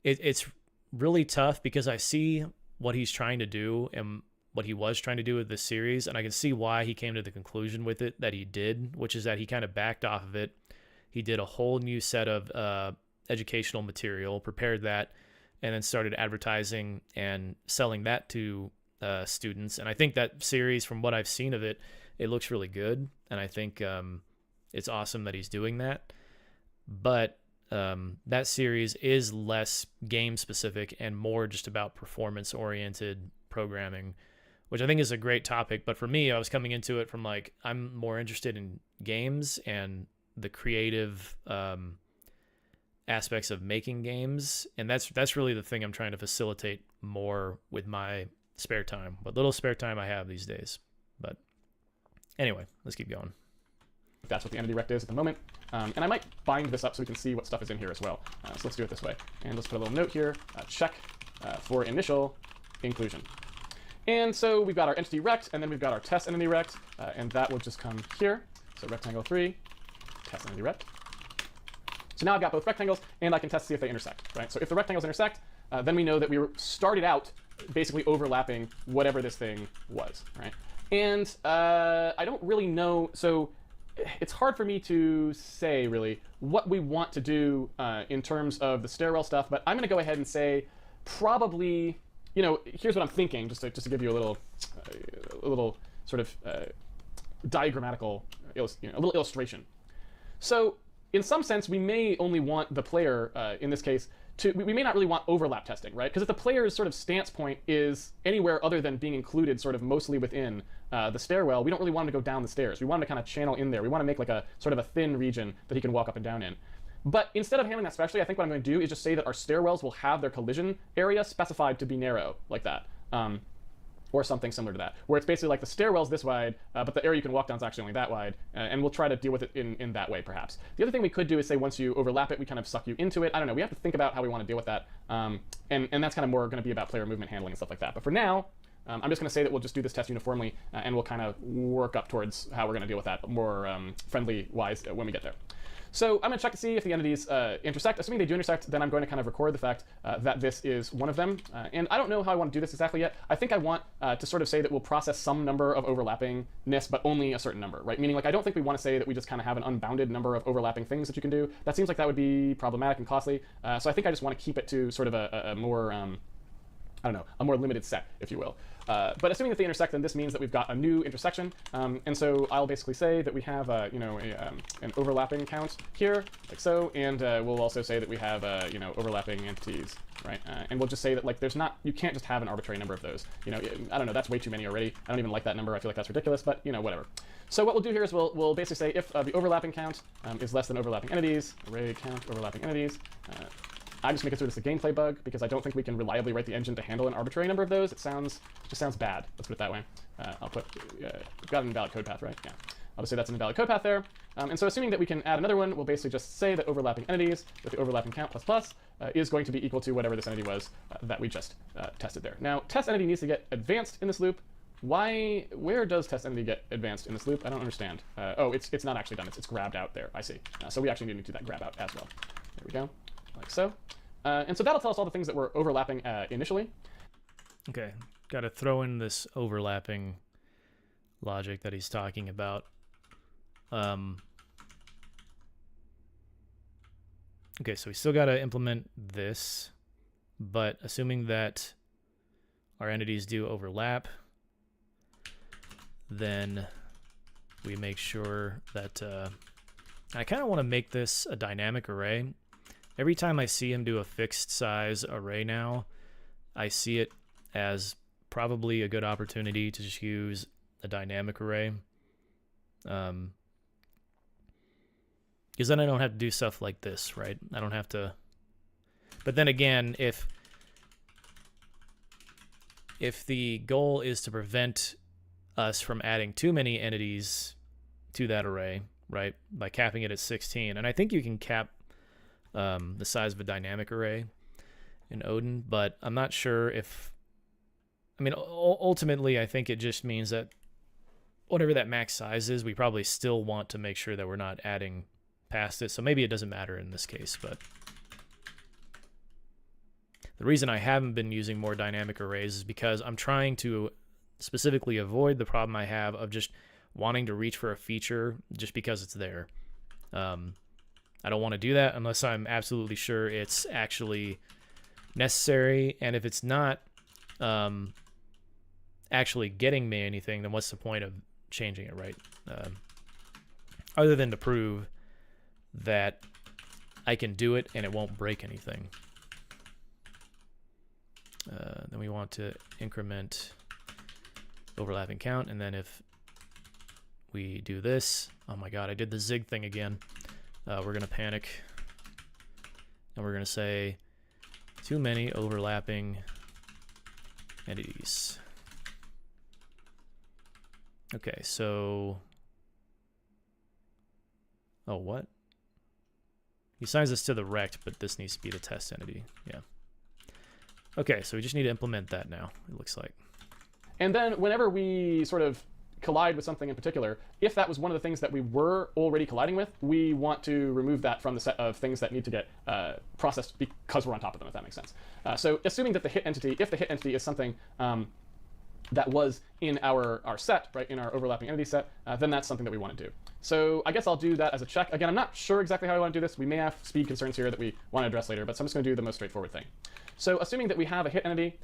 it's really tough because I see what he's trying to do and what he was trying to do with this series, and I can see why he came to the conclusion with it that he did, which is that he kind of backed off of it. He did a whole new set of educational material, prepared that, and then started advertising and selling that to students. And I think that series, from what I've seen of it, it looks really good, and I think it's awesome that he's doing that. But that series is less game specific and more just about performance oriented programming, which I think is a great topic. But for me, I was coming into it from like, I'm more interested in games and the creative aspects of making games, and that's really the thing I'm trying to facilitate more with my spare time, what little spare time I have these days. But anyway, let's keep going. That's what the entity rect is at the moment. And I might bind this up so we can see what stuff is in here as well. So let's do it this way. And let's put a little note here, check for initial inclusion. And so we've got our entity rect, and then we've got our test entity rect, and that will just come here. So rectangle 3, test entity rect. So now I've got both rectangles, and I can test to see if they intersect, right? So if the rectangles intersect, then we know that we started out basically overlapping whatever this thing was, right? And I don't really know, so it's hard for me to say really what we want to do in terms of the stairwell stuff, but I'm going to go ahead and say probably, here's what I'm thinking, just to give you a little sort of diagrammatical, a little illustration. So in some sense, we may only want the player, in this case, we may not really want overlap testing, right? Because if the player's sort of stance point is anywhere other than being included sort of mostly within the stairwell, we don't really want him to go down the stairs. We want him to kind of channel in there. We want to make like a sort of a thin region that he can walk up and down in. But instead of handling that specially, I think what I'm going to do is just say that our stairwells will have their collision area specified to be narrow, like that. Or something similar to that, where it's basically like the stairwell's this wide, but the area you can walk down is actually only that wide, and we'll try to deal with it in that way, perhaps. The other thing we could do is say once you overlap it, we kind of suck you into it. I don't know, we have to think about how we want to deal with that, and that's kind of more going to be about player movement handling and stuff like that. But for now, I'm just going to say that we'll just do this test uniformly, and we'll kind of work up towards how we're going to deal with that more friendly-wise when we get there. So I'm going to check to see if the entities intersect. Assuming they do intersect, then I'm going to kind of record the fact that this is one of them. And I don't know how I want to do this exactly yet. I think I want to sort of say that we'll process some number of overlappingness, but only a certain number, right? Meaning, like, I don't think we want to say that we just kind of have an unbounded number of overlapping things that you can do. That seems like that would be problematic and costly. So I think I just want to keep it to sort of a more, I don't know, a more limited set, if you will. But assuming that they intersect, then this means that we've got a new intersection. And so I'll basically say that we have, an overlapping count here, like so. And we'll also say that we have, overlapping entities, right? And we'll just say that, like, you can't just have an arbitrary number of those. I don't know, that's way too many already. I don't even like that number. I feel like that's ridiculous, but, whatever. So what we'll do here is we'll basically say if the overlapping count is less than overlapping entities, array count overlapping entities, I'm just making sure this is a gameplay bug because I don't think we can reliably write the engine to handle an arbitrary number of those. It just sounds bad. Let's put it that way. I'll put, we've got an invalid code path, right? Yeah. I'll just say that's an invalid code path there. And so assuming that we can add another one, we'll basically just say that overlapping entities with the overlapping count plus plus is going to be equal to whatever this entity was that we just tested there. Now, test entity needs to get advanced in this loop. Where does test entity get advanced in this loop? I don't understand. Oh, it's not actually done. It's grabbed out there. I see. So we actually need to do that grab out as well. There we go. Like so. And so that'll tell us all the things that were overlapping initially. Okay, got to throw in this overlapping logic that he's talking about. Okay, so we still got to implement this, but assuming that our entities do overlap, then we make sure that I kind of want to make this a dynamic array. Every time I see him do a fixed size array now, I see it as probably a good opportunity to just use a dynamic array. Because then I don't have to do stuff like this, right? I don't have to... But then again, if the goal is to prevent us from adding too many entities to that array, right, by capping it at 16, and I think you can cap the size of a dynamic array in Odin, but I'm not sure if... I mean, ultimately, I think it just means that whatever that max size is, we probably still want to make sure that we're not adding past it, so maybe it doesn't matter in this case, but... The reason I haven't been using more dynamic arrays is because I'm trying to specifically avoid the problem I have of just wanting to reach for a feature just because it's there. I don't want to do that unless I'm absolutely sure it's actually necessary, and if it's not actually getting me anything, then what's the point of changing it, right? Other than to prove that I can do it and it won't break anything. Then we want to increment overlapping count, and then if we do this, oh my god, I did the zig thing again. We're gonna panic, and we're gonna say too many overlapping entities. Okay, so, oh, what? He assigns this to the rect, but this needs to be the test entity. Yeah. Okay, so we just need to implement that now, it looks like. And then whenever we sort of collide with something in particular, if that was one of the things that we were already colliding with, we want to remove that from the set of things that need to get processed because we're on top of them, if that makes sense. So assuming that the hit entity, if the hit entity is something that was in our set, right, in our overlapping entity set, then that's something that we want to do. So I guess I'll do that as a check. Again, I'm not sure exactly how I want to do this. We may have speed concerns here that we want to address later, but so I'm just going to do the most straightforward thing. So assuming that we have a hit entity,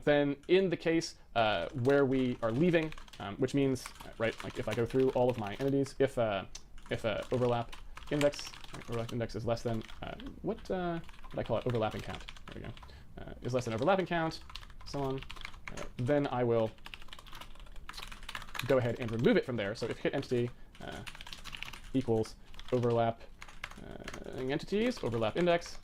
then in the case where we are leaving, which means, right, like if I go through all of my entities, if overlap index, right, overlap index is less than, what did I call it? Overlapping count. There we go. Is less than overlapping count, so on. Then I will go ahead and remove it from there. So if hit entity equals overlap entities, overlap index,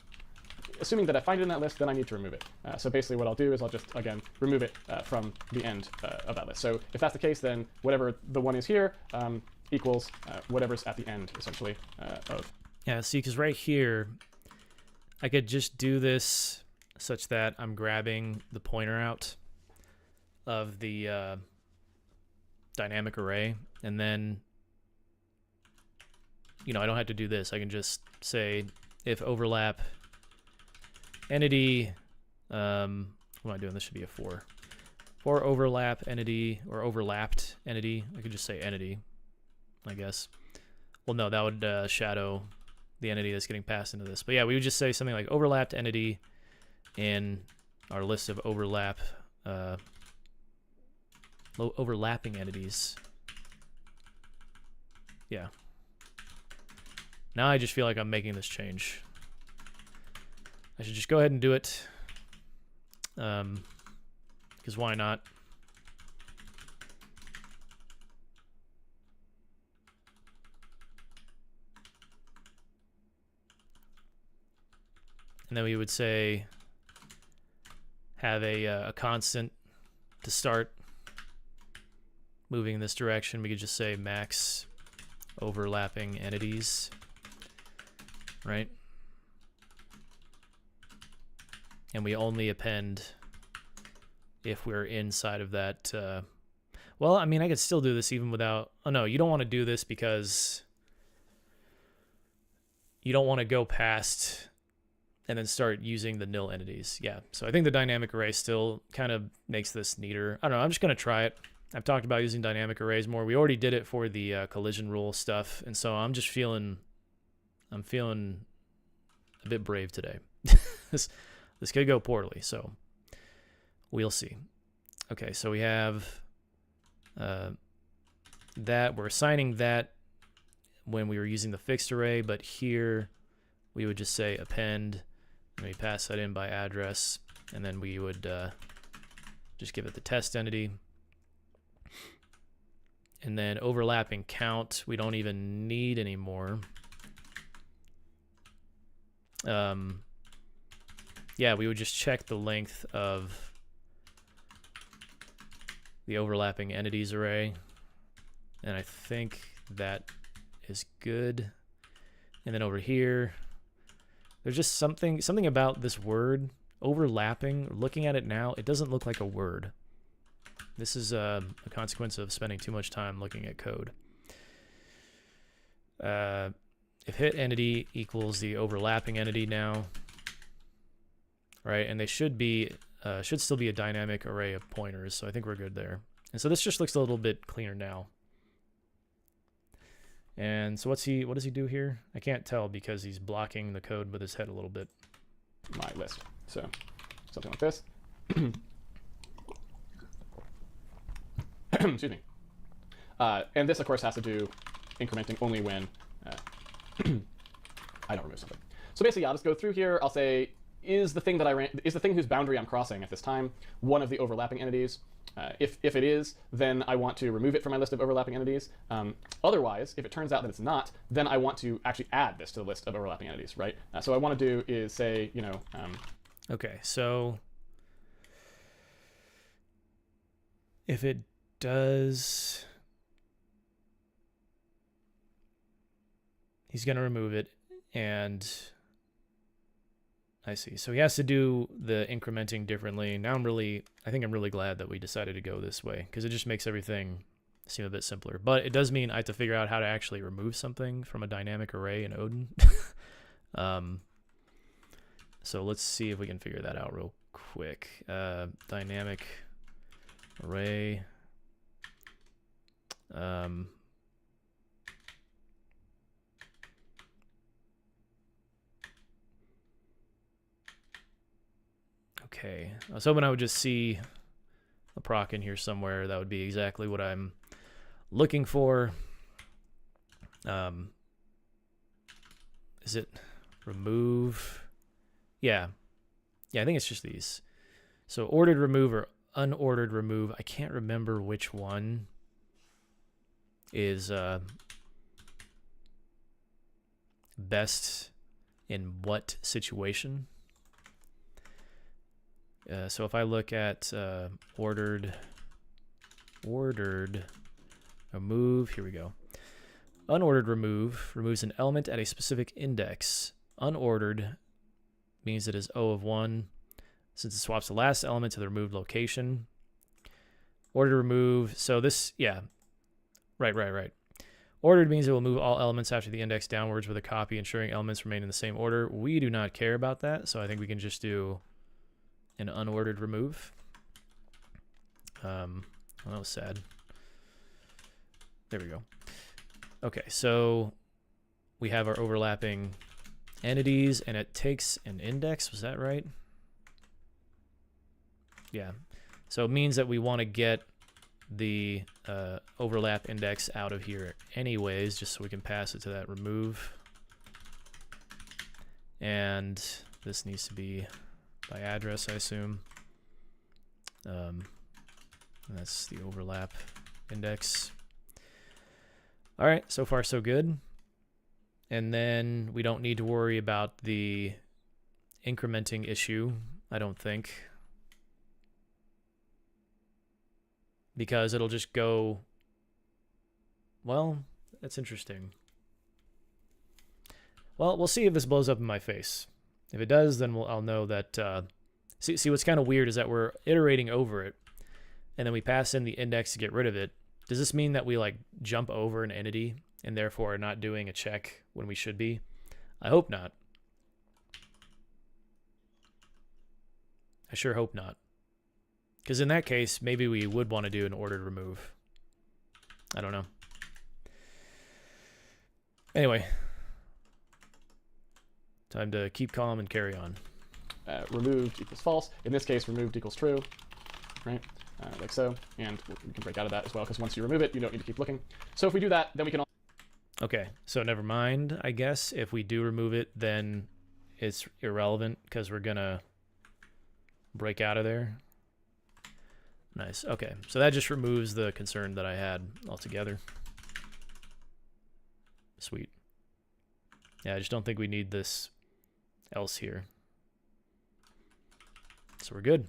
assuming that I find it in that list, then I need to remove it. So basically what I'll do is I'll just, again, remove it from the end of that list. So if that's the case, then whatever the one is here equals whatever's at the end, essentially, of. Yeah, see, because right here, I could just do this such that I'm grabbing the pointer out of the dynamic array, and then, you know, I don't have to do this. I can just say if overlap entity, what am I doing? This should be a 4. For overlap entity, or overlapped entity, I could just say entity, I guess. Well, no, that would shadow the entity that's getting passed into this. But yeah, we would just say something like overlapped entity in our list of overlapping entities. Yeah. Now I just feel like I'm making this change. I should just go ahead and do it. Because why not? And then we would say have a constant to start moving in this direction. We could just say max overlapping entities, right? And we only append if we're inside of that. Well, I mean, I could still do this even without. Oh no, you don't want to do this because you don't want to go past and then start using the nil entities. Yeah, so I think the dynamic array still kind of makes this neater. I don't know, I'm just going to try it. I've talked about using dynamic arrays more. We already did it for the collision rule stuff, and so I'm feeling a bit brave today. This could go poorly, so we'll see. Okay, so we have that. We're assigning that when we were using the fixed array, but here we would just say append, and we pass that in by address, and then we would just give it the test entity. And then overlapping count, we don't even need anymore. Yeah, we would just check the length of the overlapping entities array, and I think that is good. And then over here, there's just something about this word overlapping. Looking at it now, it doesn't look like a word. This is a consequence of spending too much time looking at code. If hit entity equals the overlapping entity now, right? And they should still be a dynamic array of pointers, so I think we're good there. And so this just looks a little bit cleaner now. And so what does he do here? I can't tell because he's blocking the code with his head a little bit. My list. So something like this. Excuse me. And this, of course, has to do incrementing only when I don't remove something. So basically, I'll just go through here. I'll say is the thing that I ran, is the thing whose boundary I'm crossing at this time one of the overlapping entities? If it is, then I want to remove it from my list of overlapping entities. Otherwise, if it turns out that it's not, then I want to actually add this to the list of overlapping entities, right? So what I want to do is say, you know... okay, so if it does... he's going to remove it, and... I see. So he has to do the incrementing differently. Now I think I'm really glad that we decided to go this way, because it just makes everything seem a bit simpler. But it does mean I have to figure out how to actually remove something from a dynamic array in Odin. So let's see if we can figure that out real quick. Dynamic array. Okay, I was hoping I would just see a proc in here somewhere. That would be exactly what I'm looking for. Is it remove? Yeah, I think it's just these. So ordered remove or unordered remove. I can't remember which one is best in what situation. So if I look at ordered remove, here we go. Unordered remove removes an element at a specific index. Unordered means it is O of 1 since it swaps the last element to the removed location. Ordered remove, so this, yeah, right. Ordered means it will move all elements after the index downwards with a copy, ensuring elements remain in the same order. We do not care about that, so I think we can just do an unordered remove. Well, that was sad. There we go. Okay, so we have our overlapping entities, and it takes an index. Was that right? Yeah. So it means that we want to get the overlap index out of here anyways, just so we can pass it to that remove. And this needs to be by address, I assume. That's the overlap index. All right, so far so good. And then we don't need to worry about the incrementing issue, I don't think, because it'll just go, well, that's interesting. Well, we'll see if this blows up in my face. If it does, then I'll know that, see what's kind of weird is that we're iterating over it, and then we pass in the index to get rid of it. Does this mean that we like jump over an entity and therefore are not doing a check when we should be? I hope not. I sure hope not. Because in that case, maybe we would want to do an ordered remove. I don't know. Anyway. Time to keep calm and carry on. Removed equals false. In this case, removed equals true. Right? Like so. And we can break out of that as well, because once you remove it, you don't need to keep looking. So if we do that, then we can... Okay, so never mind, I guess. If we do remove it, then it's irrelevant, because we're going to break out of there. Nice. Okay, so that just removes the concern that I had altogether. Sweet. Yeah, I just don't think we need this else here. So we're good.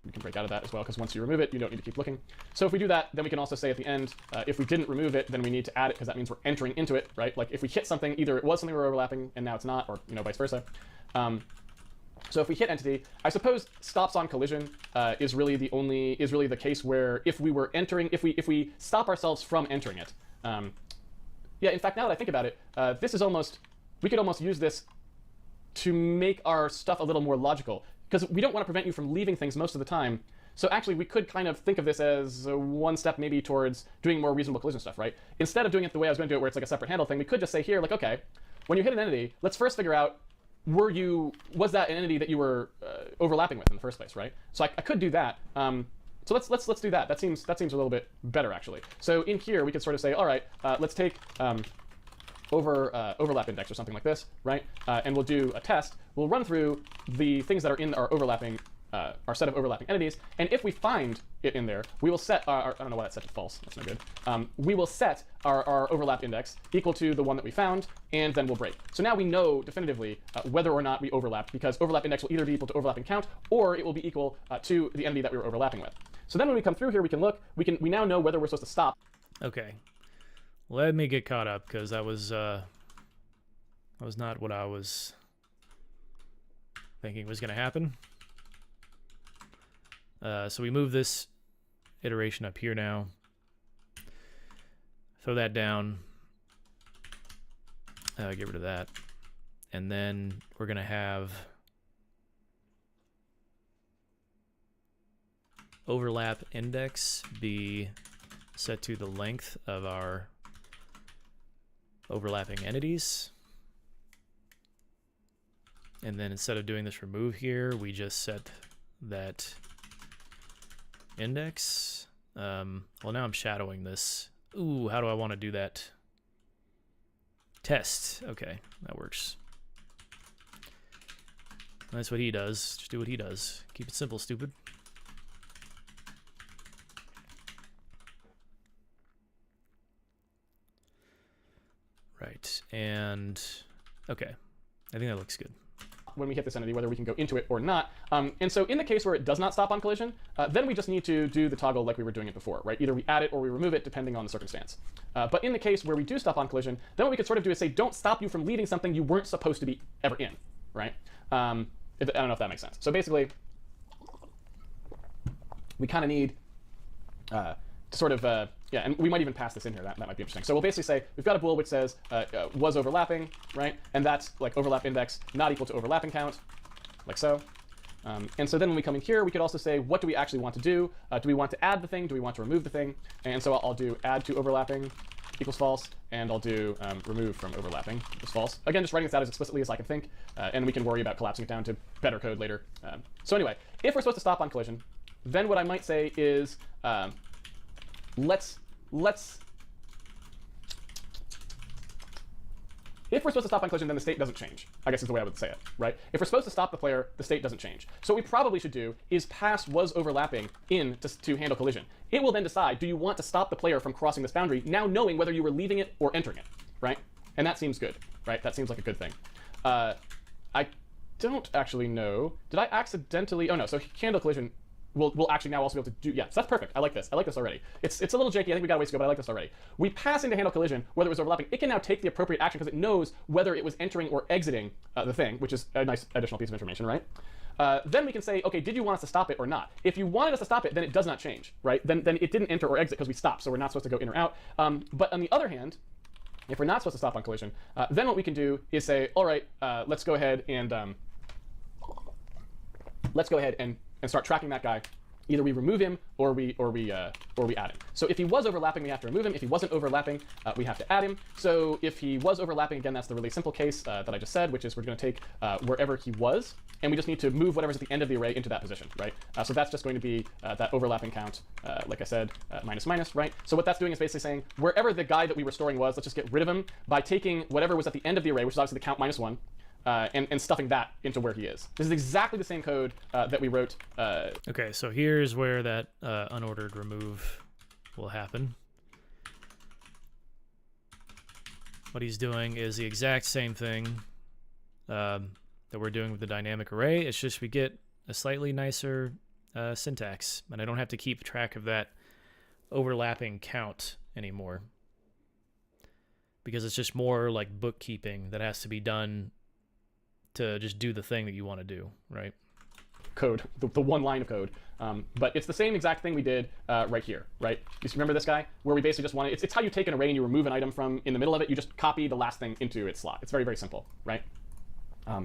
We can break out of that as well, because once you remove it, you don't need to keep looking. So if we do that, then we can also say at the end, if we didn't remove it, then we need to add it, because that means we're entering into it, right? Like if we hit something, either it was something we were overlapping and now it's not, or vice versa. So if we hit entity, I suppose stops on collision is really the case where if we were entering, if we stop ourselves from entering it. Yeah, in fact, now that I think about it, this is almost, we could almost use this to make our stuff a little more logical, because we don't want to prevent you from leaving things most of the time. So actually, we could kind of think of this as one step maybe towards doing more reasonable collision stuff, right? Instead of doing it the way I was going to do it, where it's like a separate handle thing, we could just say here, like, okay, when you hit an entity, let's first figure out, was that an entity that you were overlapping with in the first place, right? So I could do that. So let's do that. That seems a little bit better, actually. So in here, we could sort of say, all right, let's take overlap index or something like this, right? And we'll do a test. We'll run through the things that are in our overlapping, our set of overlapping entities, and if we find it in there, we will set I don't know why that's set to false. That's no good. We will set our overlap index equal to the one that we found, and then we'll break. So now we know definitively whether or not we overlapped, because overlap index will either be equal to overlapping count, or it will be equal to the entity that we were overlapping with. So then when we come through here, we can look. We now know whether we're supposed to stop. Okay, let me get caught up, because that was not what I was thinking was going to happen. So we move this iteration up here now. Throw that down. Get rid of that. And then we're going to have overlap index be set to the length of our overlapping entities. And then instead of doing this remove here, we just set that index. Well, now I'm shadowing this. Ooh, how do I want to do that? Test. Okay, that works. That's what he does. Just do what he does. Keep it simple, stupid. Right, and okay. I think that looks good. When we hit this entity, whether we can go into it or not. And so in the case where it does not stop on collision, then we just need to do the toggle like we were doing it before, right? Either we add it or we remove it, depending on the circumstance. But in the case where we do stop on collision, then what we could sort of do is say, don't stop you from leaving something you weren't supposed to be ever in, right? I don't know if that makes sense. So basically, we kind of need to sort of, yeah, and we might even pass this in here. That might be interesting. So we'll basically say we've got a bool which says was overlapping, right? And that's like overlap index not equal to overlapping count, like so. And so then when we come in here, we could also say, what do we actually want to do? Do we want to add the thing? Do we want to remove the thing? And so I'll do add to overlapping equals false, and I'll do remove from overlapping equals false. Again, just writing this out as explicitly as I can think, and we can worry about collapsing it down to better code later. So anyway, if we're supposed to stop on collision, then what I might say is, if we're supposed to stop on collision, then the state doesn't change, I guess is the way I would say it, right? If we're supposed to stop the player, the state doesn't change. So what we probably should do is pass was overlapping in to handle collision. It will then decide, do you want to stop the player from crossing this boundary, now knowing whether you were leaving it or entering it, right? And that seems good, right? That seems like a good thing. I don't actually know. Did I accidentally? Oh no, so handle collision. We'll actually now also be able to do, yeah, so that's perfect. I like this. I like this already. It's a little janky. I think we got a ways to go, but I like this already. We pass into handle collision, whether it was overlapping. It can now take the appropriate action because it knows whether it was entering or exiting the thing, which is a nice additional piece of information, right? Then we can say, okay, did you want us to stop it or not? If you wanted us to stop it, then it does not change, right? Then it didn't enter or exit because we stopped, so we're not supposed to go in or out. But on the other hand, if we're not supposed to stop on collision, then what we can do is say, all right, let's go ahead and start tracking that guy. Either we remove him or we add him. So if he was overlapping, we have to remove him. If he wasn't overlapping, we have to add him. So if he was overlapping, again, that's the really simple case that I just said, which is we're going to take wherever he was, and we just need to move whatever's at the end of the array into that position, right? So that's just going to be that overlapping count, like I said, minus minus, right? So what that's doing is basically saying wherever the guy that we were storing was, let's just get rid of him by taking whatever was at the end of the array, which is obviously the count minus 1, and stuffing that into where he is. This is exactly the same code that we wrote. Okay, so here's where that unordered remove will happen. What he's doing is the exact same thing that we're doing with the dynamic array. It's just we get a slightly nicer syntax, and I don't have to keep track of that overlapping count anymore, because it's just more like bookkeeping that has to be done to just do the thing that you want to do, right? Code, the one line of code. But it's the same exact thing we did right here, right? You remember this guy? Where we basically just want to, it's how you take an array and you remove an item from in the middle of it. You just copy the last thing into its slot. It's very, very simple, right?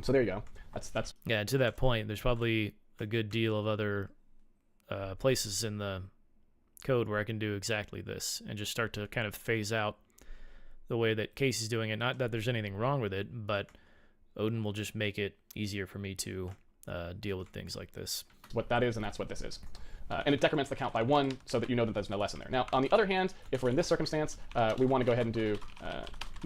So there you go. That's yeah, to that point, there's probably a good deal of other places in the code where I can do exactly this and just start to kind of phase out the way that Casey's doing it. Not that there's anything wrong with it, but Odin will just make it easier for me to deal with things like this. What that is, and that's what this is. And it decrements the count by 1 so that you know that there's no less in there. Now, on the other hand, if we're in this circumstance, we want to go ahead and do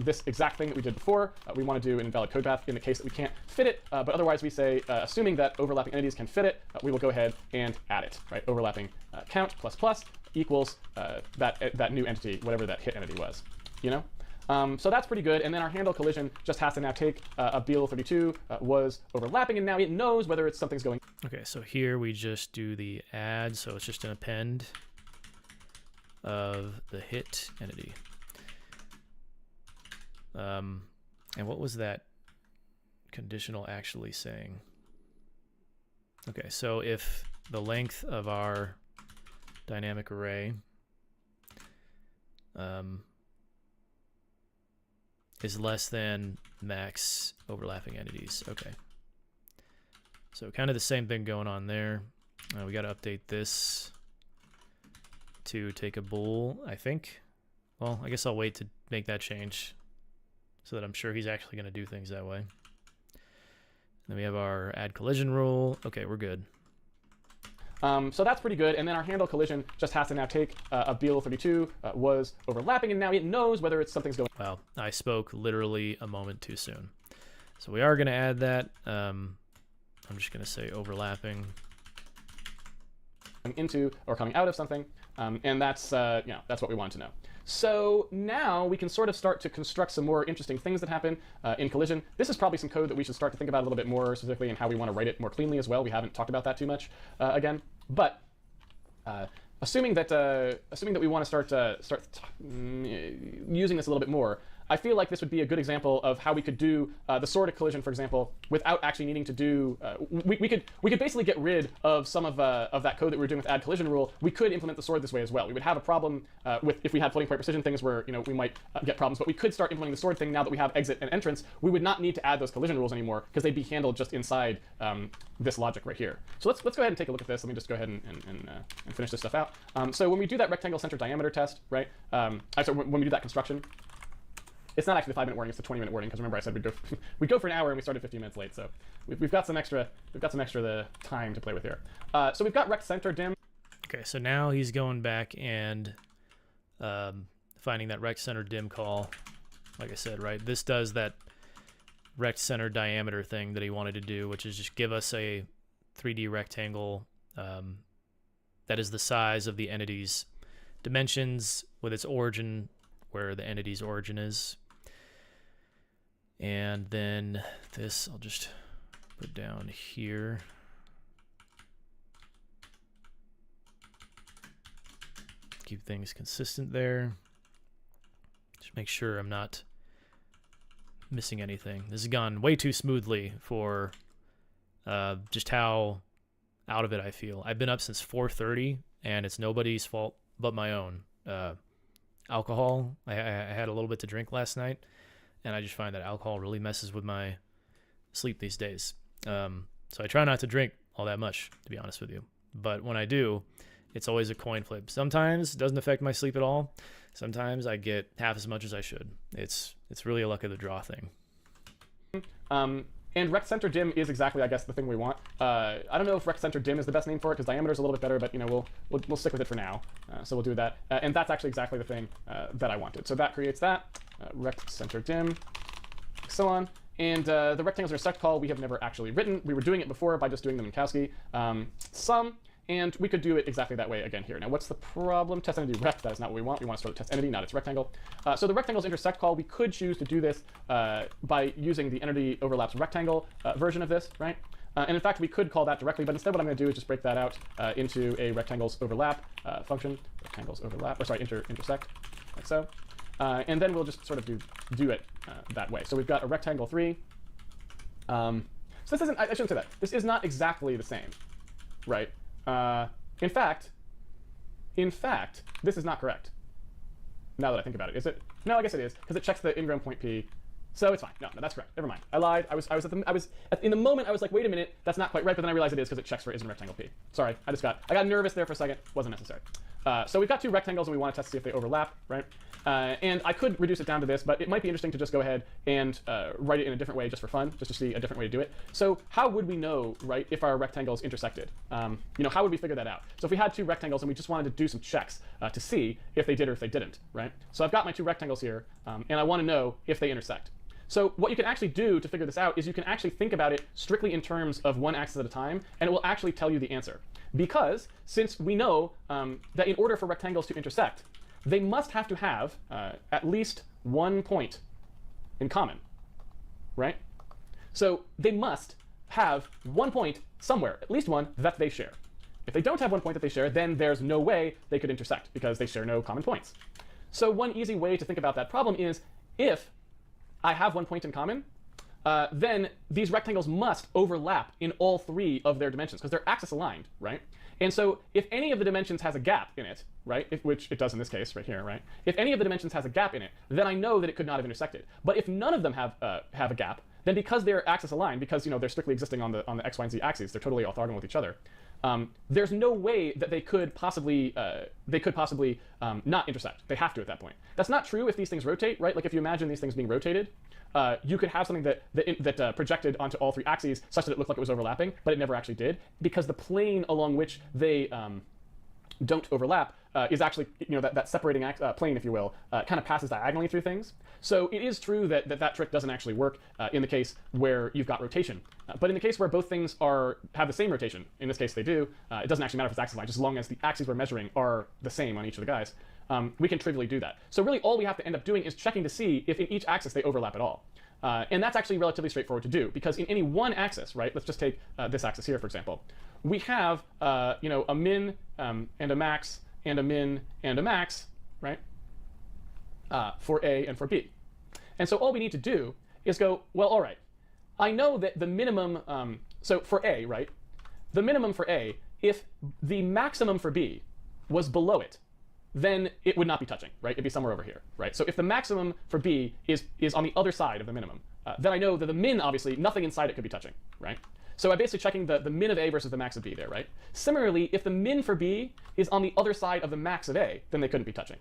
this exact thing that we did before. We want to do an invalid code path in the case that we can't fit it, but otherwise we say, assuming that overlapping entities can fit it, we will go ahead and add it, right? Overlapping count plus plus equals that new entity, whatever that hit entity was, you know? So that's pretty good, and then our handle collision just has to now take a BL32 was overlapping, and now it knows whether it's something's going. Okay, so here we just do the add, so it's just an append of the hit entity. And what was that conditional actually saying? Okay, so if the length of our dynamic array is less than max overlapping entities. Okay. So kind of the same thing going on there. We got to update this to take a bool, I think. Well, I guess I'll wait to make that change so that I'm sure he's actually going to do things that way. Then we have our add collision rule. Okay, we're good. So that's pretty good, and then our handle collision just has to now take a BL32 was overlapping, and now it knows whether it's something's going. Wow, I spoke literally a moment too soon. So we are going to add that. I'm just going to say overlapping into or coming out of something, and that's you know, that's what we want to know. So now we can sort of start to construct some more interesting things that happen in collision. This is probably some code that we should start to think about a little bit more specifically, and how we want to write it more cleanly as well. We haven't talked about that too much again, but assuming that we want to start using this a little bit more, I feel like this would be a good example of how we could do the sort of collision, for example, without actually needing to do. We could basically get rid of some of that code that we were doing with add collision rule. We could implement the sword this way as well. We would have a problem with if we had floating point precision things where, you know, we might get problems, but we could start implementing the sword thing now that we have exit and entrance. We would not need to add those collision rules anymore because they'd be handled just inside this logic right here. So let's go ahead and take a look at this. Let me just go ahead and finish this stuff out. So when we do that rectangle center diameter test, right? Sorry, when we do that construction. It's not actually the 5-minute warning; it's the 20-minute warning. Because remember, I said we'd go for an hour, and we started 15 minutes late. So we've got some extra the time to play with here. So we've got rect center dim. Okay, so now he's going back and finding that rect center dim call. Like I said, right? This does that rect center diameter thing that he wanted to do, which is just give us a 3D rectangle that is the size of the entity's dimensions with its origin, where the entity's origin is. And then this I'll just put down here. Keep things consistent there. Just make sure I'm not missing anything. This has gone way too smoothly for just how out of it I feel. I've been up since 4:30, and it's nobody's fault but my own. Alcohol. I had a little bit to drink last night, and I just find that alcohol really messes with my sleep these days. So I try not to drink all that much, to be honest with you. But when I do, it's always a coin flip. Sometimes it doesn't affect my sleep at all. Sometimes I get half as much as I should. It's really a luck of the draw thing. And rect center dim is exactly, I guess, the thing we want. I don't know if rect center dim is the best name for it because diameter is a little bit better, but you know, we'll stick with it for now. So we'll do that, and that's actually exactly the thing that I wanted. So that creates that rect center dim, so on. And the rectangles intersect call we have never actually written. We were doing it before by just doing them in Kowski. Sum. And we could do it exactly that way again here. Now, what's the problem? Test entity rect, that is not what we want. We want to start with test entity, not its rectangle. So the rectangles intersect call, we could choose to do this by using the entity overlaps rectangle version of this, right? And in fact, we could call that directly, but instead what I'm going to do is just break that out into a rectangles overlap function. Rectangles overlap, or sorry, intersect, like so. And then we'll just sort of do it that way. So we've got a rectangle 3. So this isn't, I shouldn't say that. This is not exactly the same, right? In fact, this is not correct. Now that I think about it, is it? No, I guess it is, because it checks the ingrown point P. So it's fine. No, that's correct. Never mind. I lied. In the moment I was like, wait a minute, that's not quite right, but then I realized it is because it checks for isn't rectangle P. Sorry, I got nervous there for a second. Wasn't necessary. So we've got 2 rectangles and we want to test to see if they overlap, right? And I could reduce it down to this, but it might be interesting to just go ahead and write it in a different way just for fun, just to see a different way to do it. So how would we know, right, if our rectangles intersected? How would we figure that out? So if we had two rectangles and we just wanted to do some checks to see if they did or if they didn't, right? So I've got my two rectangles here, and I want to know if they intersect. So what you can actually do to figure this out is you can actually think about it strictly in terms of one axis at a time, and it will actually tell you the answer. Because since we know that in order for rectangles to intersect, they must have to have at least one point in common, right? So they must have one point somewhere, at least one, that they share. If they don't have one point that they share, then there's no way they could intersect because they share no common points. So one easy way to think about that problem is if I have one point in common, then these rectangles must overlap in all three of their dimensions because they're axis aligned, right? And so if any of the dimensions has a gap in it, right, which it does in this case right here, right? If any of the dimensions has a gap in it, then I know that it could not have intersected. But if none of them have a gap, then because they're axis aligned, because they're strictly existing on the x, y, and z axes, they're totally orthogonal with each other. There's no way that they could possibly not intersect. They have to at that point. That's not true if these things rotate, right? Like if you imagine these things being rotated, you could have something that projected onto all three axes such that it looked like it was overlapping, but it never actually did, because the plane along which they don't overlap is actually, that separating plane, if you will, kind of passes diagonally through things. So it is true that trick doesn't actually work in the case where you've got rotation. But in the case where both things have the same rotation, in this case they do, it doesn't actually matter if it's axis aligned, just as long as the axes we're measuring are the same on each of the guys. We can trivially do that. So really all we have to end up doing is checking to see if in each axis they overlap at all. And that's actually relatively straightforward to do, because in any one axis, right, let's just take this axis here, for example, we have a min and a max and a min and a max, right, for A and for B. And so all we need to do is go, well, all right, I know that the minimum, so for A, right, the minimum for A, if the maximum for B was below it, then it would not be touching, right? It'd be somewhere over here, right? So if the maximum for B is on the other side of the minimum, then I know that the min, obviously, nothing inside it could be touching, right? So I'm basically checking the min of A versus the max of B there, right? Similarly, if the min for B is on the other side of the max of A, then they couldn't be touching.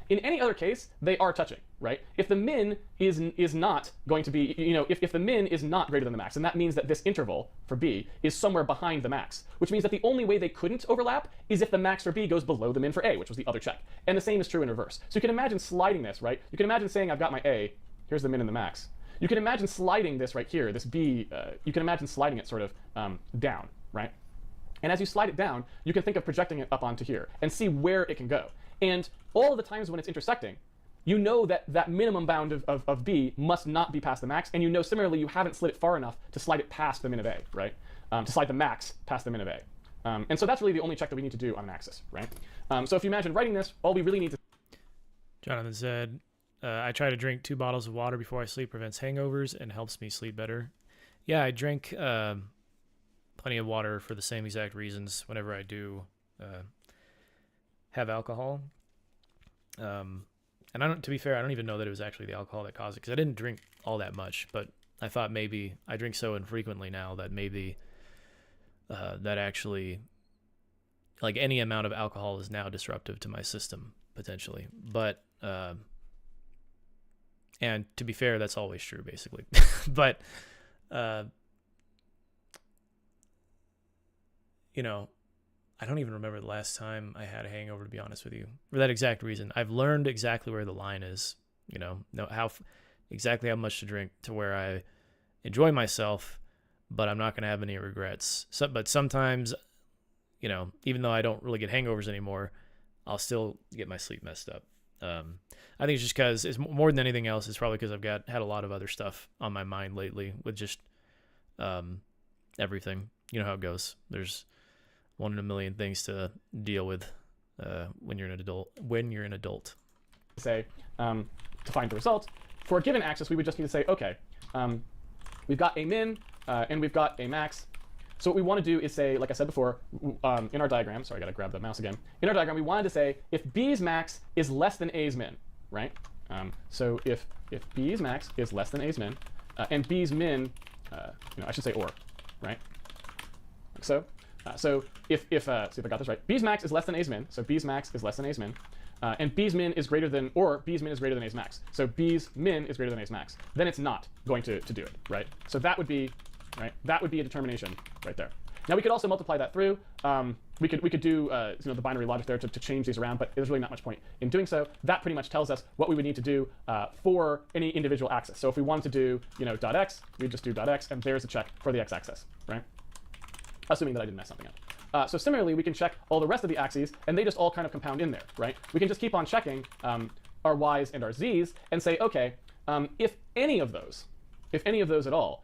In any other case, they are touching, right? If the min is not going to be, if the min is not greater than the max, then that means that this interval for B is somewhere behind the max, which means that the only way they couldn't overlap is if the max for B goes below the min for A, which was the other check. And the same is true in reverse. So you can imagine sliding this, right? You can imagine saying I've got my A, here's the min and the max. You can imagine sliding this right here, this B, you can imagine sliding it sort of down, right? And as you slide it down, you can think of projecting it up onto here and see where it can go. And all of the times when it's intersecting, you know that that minimum bound of B must not be past the max, and similarly you haven't slid it far enough to slide it past the min of A, right? To slide the max past the min of A. And so that's really the only check that we need to do on an axis, right? So if you imagine writing this, all we really need to... Jonathan said, I try to drink 2 bottles of water before I sleep, prevents hangovers and helps me sleep better. Yeah, I drink plenty of water for the same exact reasons whenever I do have alcohol. And to be fair, I don't even know that it was actually the alcohol that caused it, because I didn't drink all that much, but I thought maybe I drink so infrequently now that maybe that actually, like, any amount of alcohol is now disruptive to my system, potentially. But, and to be fair, that's always true, basically. But, I don't even remember the last time I had a hangover, to be honest with you, for that exact reason. I've learned exactly where the line is, know exactly how much to drink to where I enjoy myself, but I'm not going to have any regrets. But sometimes, even though I don't really get hangovers anymore, I'll still get my sleep messed up. I think it's just because, it's more than anything else, it's probably because I've had a lot of other stuff on my mind lately with just everything. You know how it goes. There's 1 in a million things to deal with when you're an adult. Say, to find the result, for a given axis, we would just need to say, okay, we've got a min and we've got a max. So what we want to do is say, like I said before, in our diagram, sorry, I got to grab the mouse again. In our diagram, we wanted to say if B's max is less than A's min, right? So if B's max is less than A's min, and B's min, I should say or, right? Like so. So if I got this right, B's max is less than A's min, so B's max is less than A's min, and B's min is greater than, or B's min is greater than A's max. So B's min is greater than A's max. Then it's not going to do it, right? So that would be, right? That would be a determination right there. Now we could also multiply that through. We could do the binary logic there to change these around, but there's really not much point in doing so. That pretty much tells us what we would need to do for any individual axis. So if we wanted to do dot x, we'd just do dot x, and there's a check for the x-axis, right? Assuming that I didn't mess something up. So similarly, we can check all the rest of the axes, and they just all kind of compound in there, right? We can just keep on checking our y's and our z's and say, okay, if any of those at all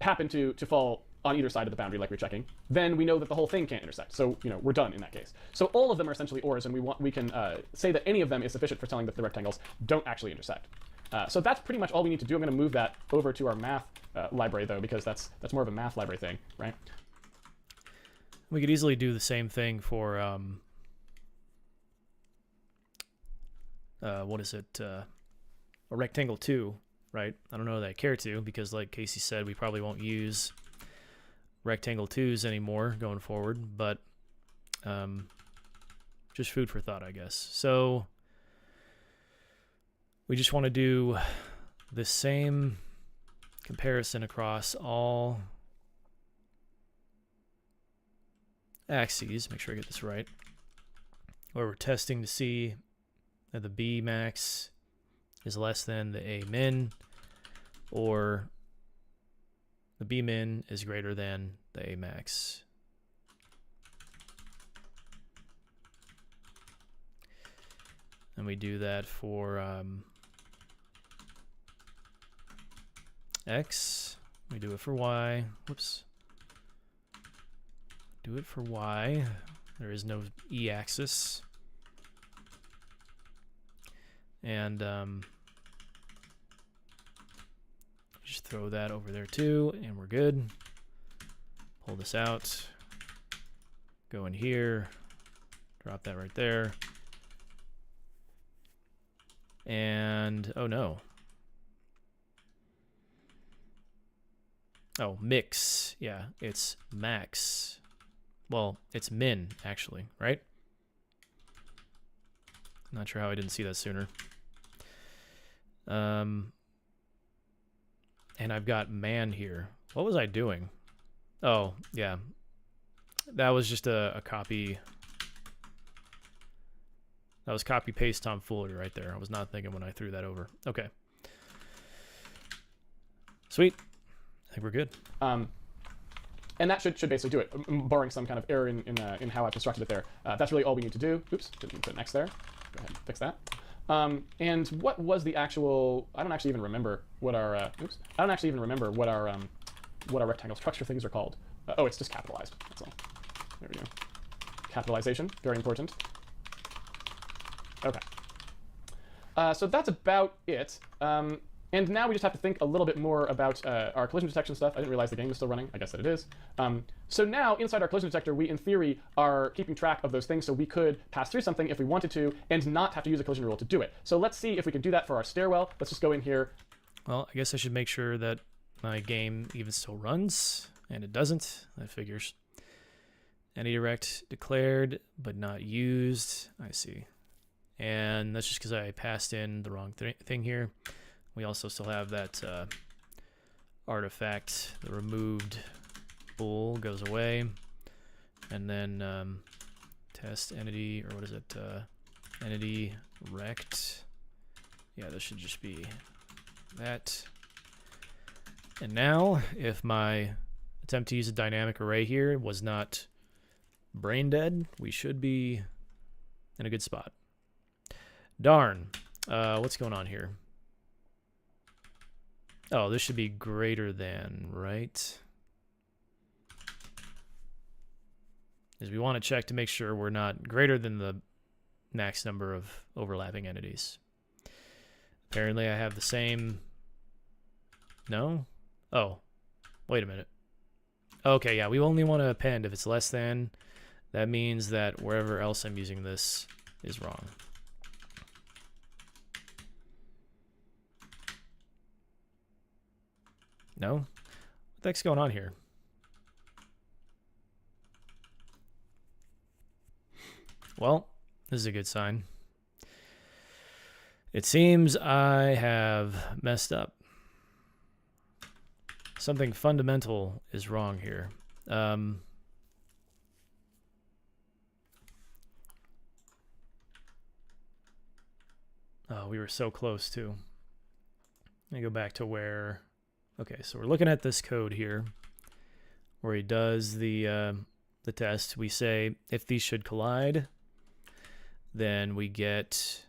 happen to fall on either side of the boundary like we're checking, then we know that the whole thing can't intersect. So we're done in that case. So all of them are essentially ors, and we can say that any of them is sufficient for telling that the rectangles don't actually intersect. So that's pretty much all we need to do. I'm going to move that over to our math library, though, because that's more of a math library thing, right? We could easily do the same thing for, what is it, a rectangle 2, right? I don't know that I care to, because like Casey said, we probably won't use rectangle 2s anymore going forward, but just food for thought, I guess. So we just want to do the same comparison across all axes, make sure I get this right, where we're testing to see that the B max is less than the A min, or the B min is greater than the A max. And we do that for X, we do it for Y, whoops. Do it for Y. There is no E-axis. And just throw that over there too, and we're good. Pull this out. Go in here. Drop that right there. And, oh no. Oh, mix. Yeah, it's max. Well, it's min, actually, right? Not sure how I didn't see that sooner. And I've got man here. What was I doing? Oh, yeah. That was just a copy. That was copy-paste tomfoolery right there. I was not thinking when I threw that over. Okay. Sweet. I think we're good. And that should basically do it, barring some kind of error in how I've constructed it there. That's really all we need to do. Oops, didn't put an X there. Go ahead and fix that. And what was the actual? I don't actually even remember what our. Oops, I don't actually even remember what our rectangle structure things are called. Oh, it's just capitalized. That's all. There we go. Capitalization, very important. Okay. So that's about it. And now we just have to think a little bit more about our collision detection stuff. I didn't realize the game was still running. I guess that it is. So now, inside our collision detector, we, in theory, are keeping track of those things, so we could pass through something if we wanted to and not have to use a collision rule to do it. So let's see if we can do that for our stairwell. Let's just go in here. Well, I guess I should make sure that my game even still runs, and it doesn't. That figures. Any direct declared, but not used. I see. And that's just because I passed in the wrong thing here. We also still have that artifact, the removed bool goes away. And then test entity, or what is it? Entity rect. Yeah, this should just be that. And now, if my attempt to use a dynamic array here was not brain dead, we should be in a good spot. Darn. What's going on here? Oh, this should be greater than, right? Because we want to check to make sure we're not greater than the max number of overlapping entities. Apparently I have the same... No? Oh, wait a minute. Okay, yeah, we only want to append if it's less than. That means that wherever else I'm using this is wrong. No? What the heck's going on here? Well, this is a good sign. It seems I have messed up. Something fundamental is wrong here. Oh, we were so close too. Let me go back to where... Okay, so we're looking at this code here, where he does the test. We say, if these should collide, then we get...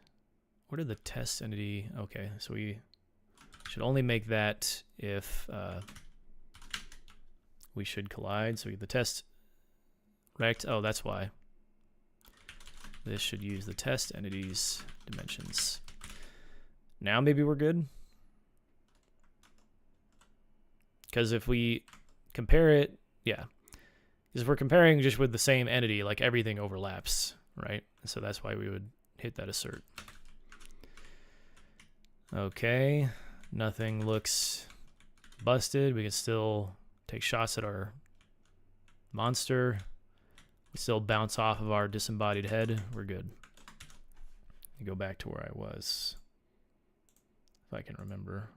What are the test entity? Okay, so we should only make that if we should collide. So we get the test rect. Oh, that's why. This should use the test entities dimensions. Now maybe we're good. Because if we compare it, yeah. Because if we're comparing just with the same entity, like everything overlaps, right? So that's why we would hit that assert. Okay, nothing looks busted. We can still take shots at our monster. We still bounce off of our disembodied head. We're good. Let me go back to where I was, if I can remember.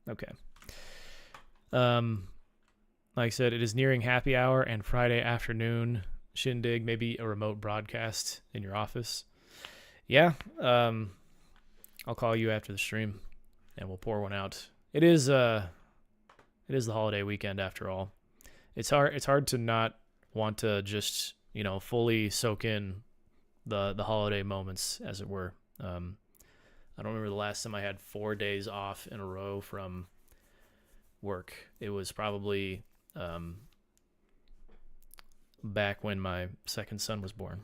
Okay. Like I said, it is nearing happy hour and Friday afternoon shindig, maybe a remote broadcast in your office. Yeah, I'll call you after the stream and we'll pour one out. It is the holiday weekend after all. It's hard to not want to just, you know, fully soak in the holiday moments, as it were. I don't remember the last time I had 4 days off in a row from work. It was probably back when my second son was born,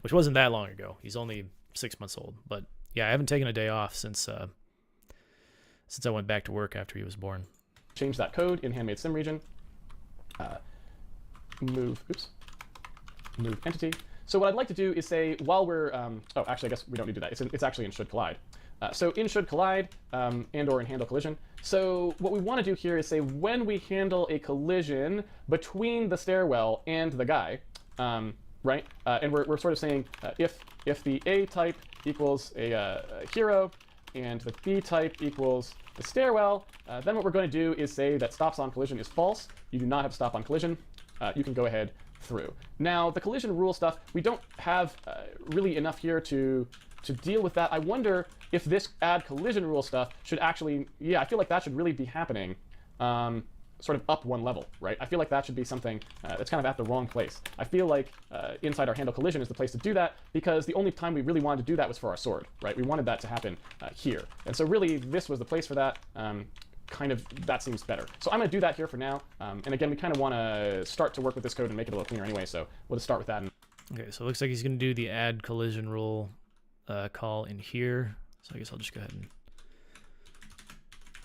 which wasn't that long ago. He's only 6 months old. But yeah, I haven't taken a day off since I went back to work after he was born. Change that code in Handmade Sim region. Move entity. So what I'd like to do is say, while we're, oh, actually, I guess we don't need to do that. It's actually in should collide. So in should collide and or in handle collision. So what we want to do here is say, when we handle a collision between the stairwell and the guy, right? And we're sort of saying, if the A type equals a hero and the B type equals the stairwell, then what we're going to do is say that stops on collision is false. You do not have stop on collision. You can go ahead through. Now, the collision rule stuff, we don't have really enough here to deal with that. I wonder if this add collision rule stuff should actually, yeah, I feel like that should really be happening sort of up one level, right? I feel like that should be something that's kind of at the wrong place. I feel like inside our handle collision is the place to do that, because the only time we really wanted to do that was for our sword, right? We wanted that to happen here. And so really, this was the place for that. Kind of, that seems better. So I'm going to do that here for now. And again, we kind of want to start to work with this code and make it a little cleaner anyway, so we'll just start with that. Okay, so it looks like he's going to do the add collision rule call in here. So I guess I'll just go ahead and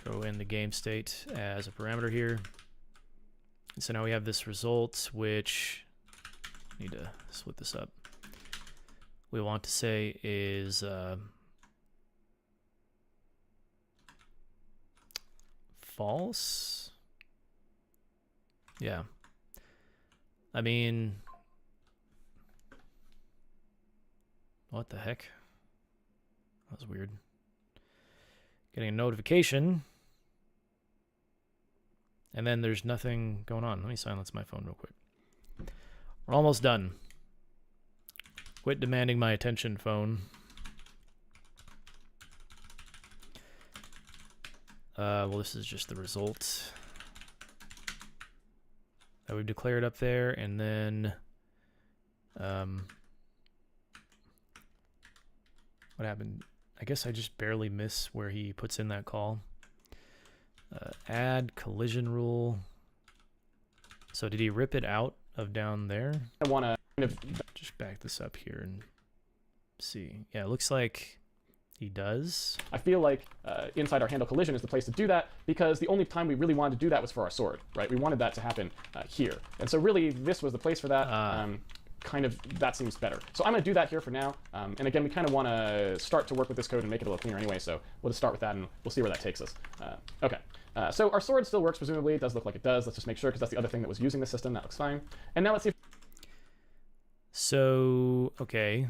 throw in the game state as a parameter here. And so now we have this result, which I need to split this up. We want to say is false. Yeah. I mean, what the heck? That was weird. Getting a notification, and then there's nothing going on. Let me silence my phone real quick. We're almost done. Quit demanding my attention, phone. Well, this is just the result that we've declared up there, and then what happened? I guess I just barely miss where he puts in that call. Add collision rule. So did he rip it out of down there? I want to kind of just back this up here and see. Yeah, it looks like he does. I feel like inside our handle collision is the place to do that, because the only time we really wanted to do that was for our sword, right? We wanted that to happen here. And so really, this was the place for that. Kind of, that seems better. So I'm going to do that here for now. And again, we kind of want to start to work with this code and make it a little cleaner anyway, so we'll just start with that and we'll see where that takes us. Okay, so our sword still works, presumably. It does look like it does. Let's just make sure, because that's the other thing that was using the system. That looks fine. And now let's see if So, okay.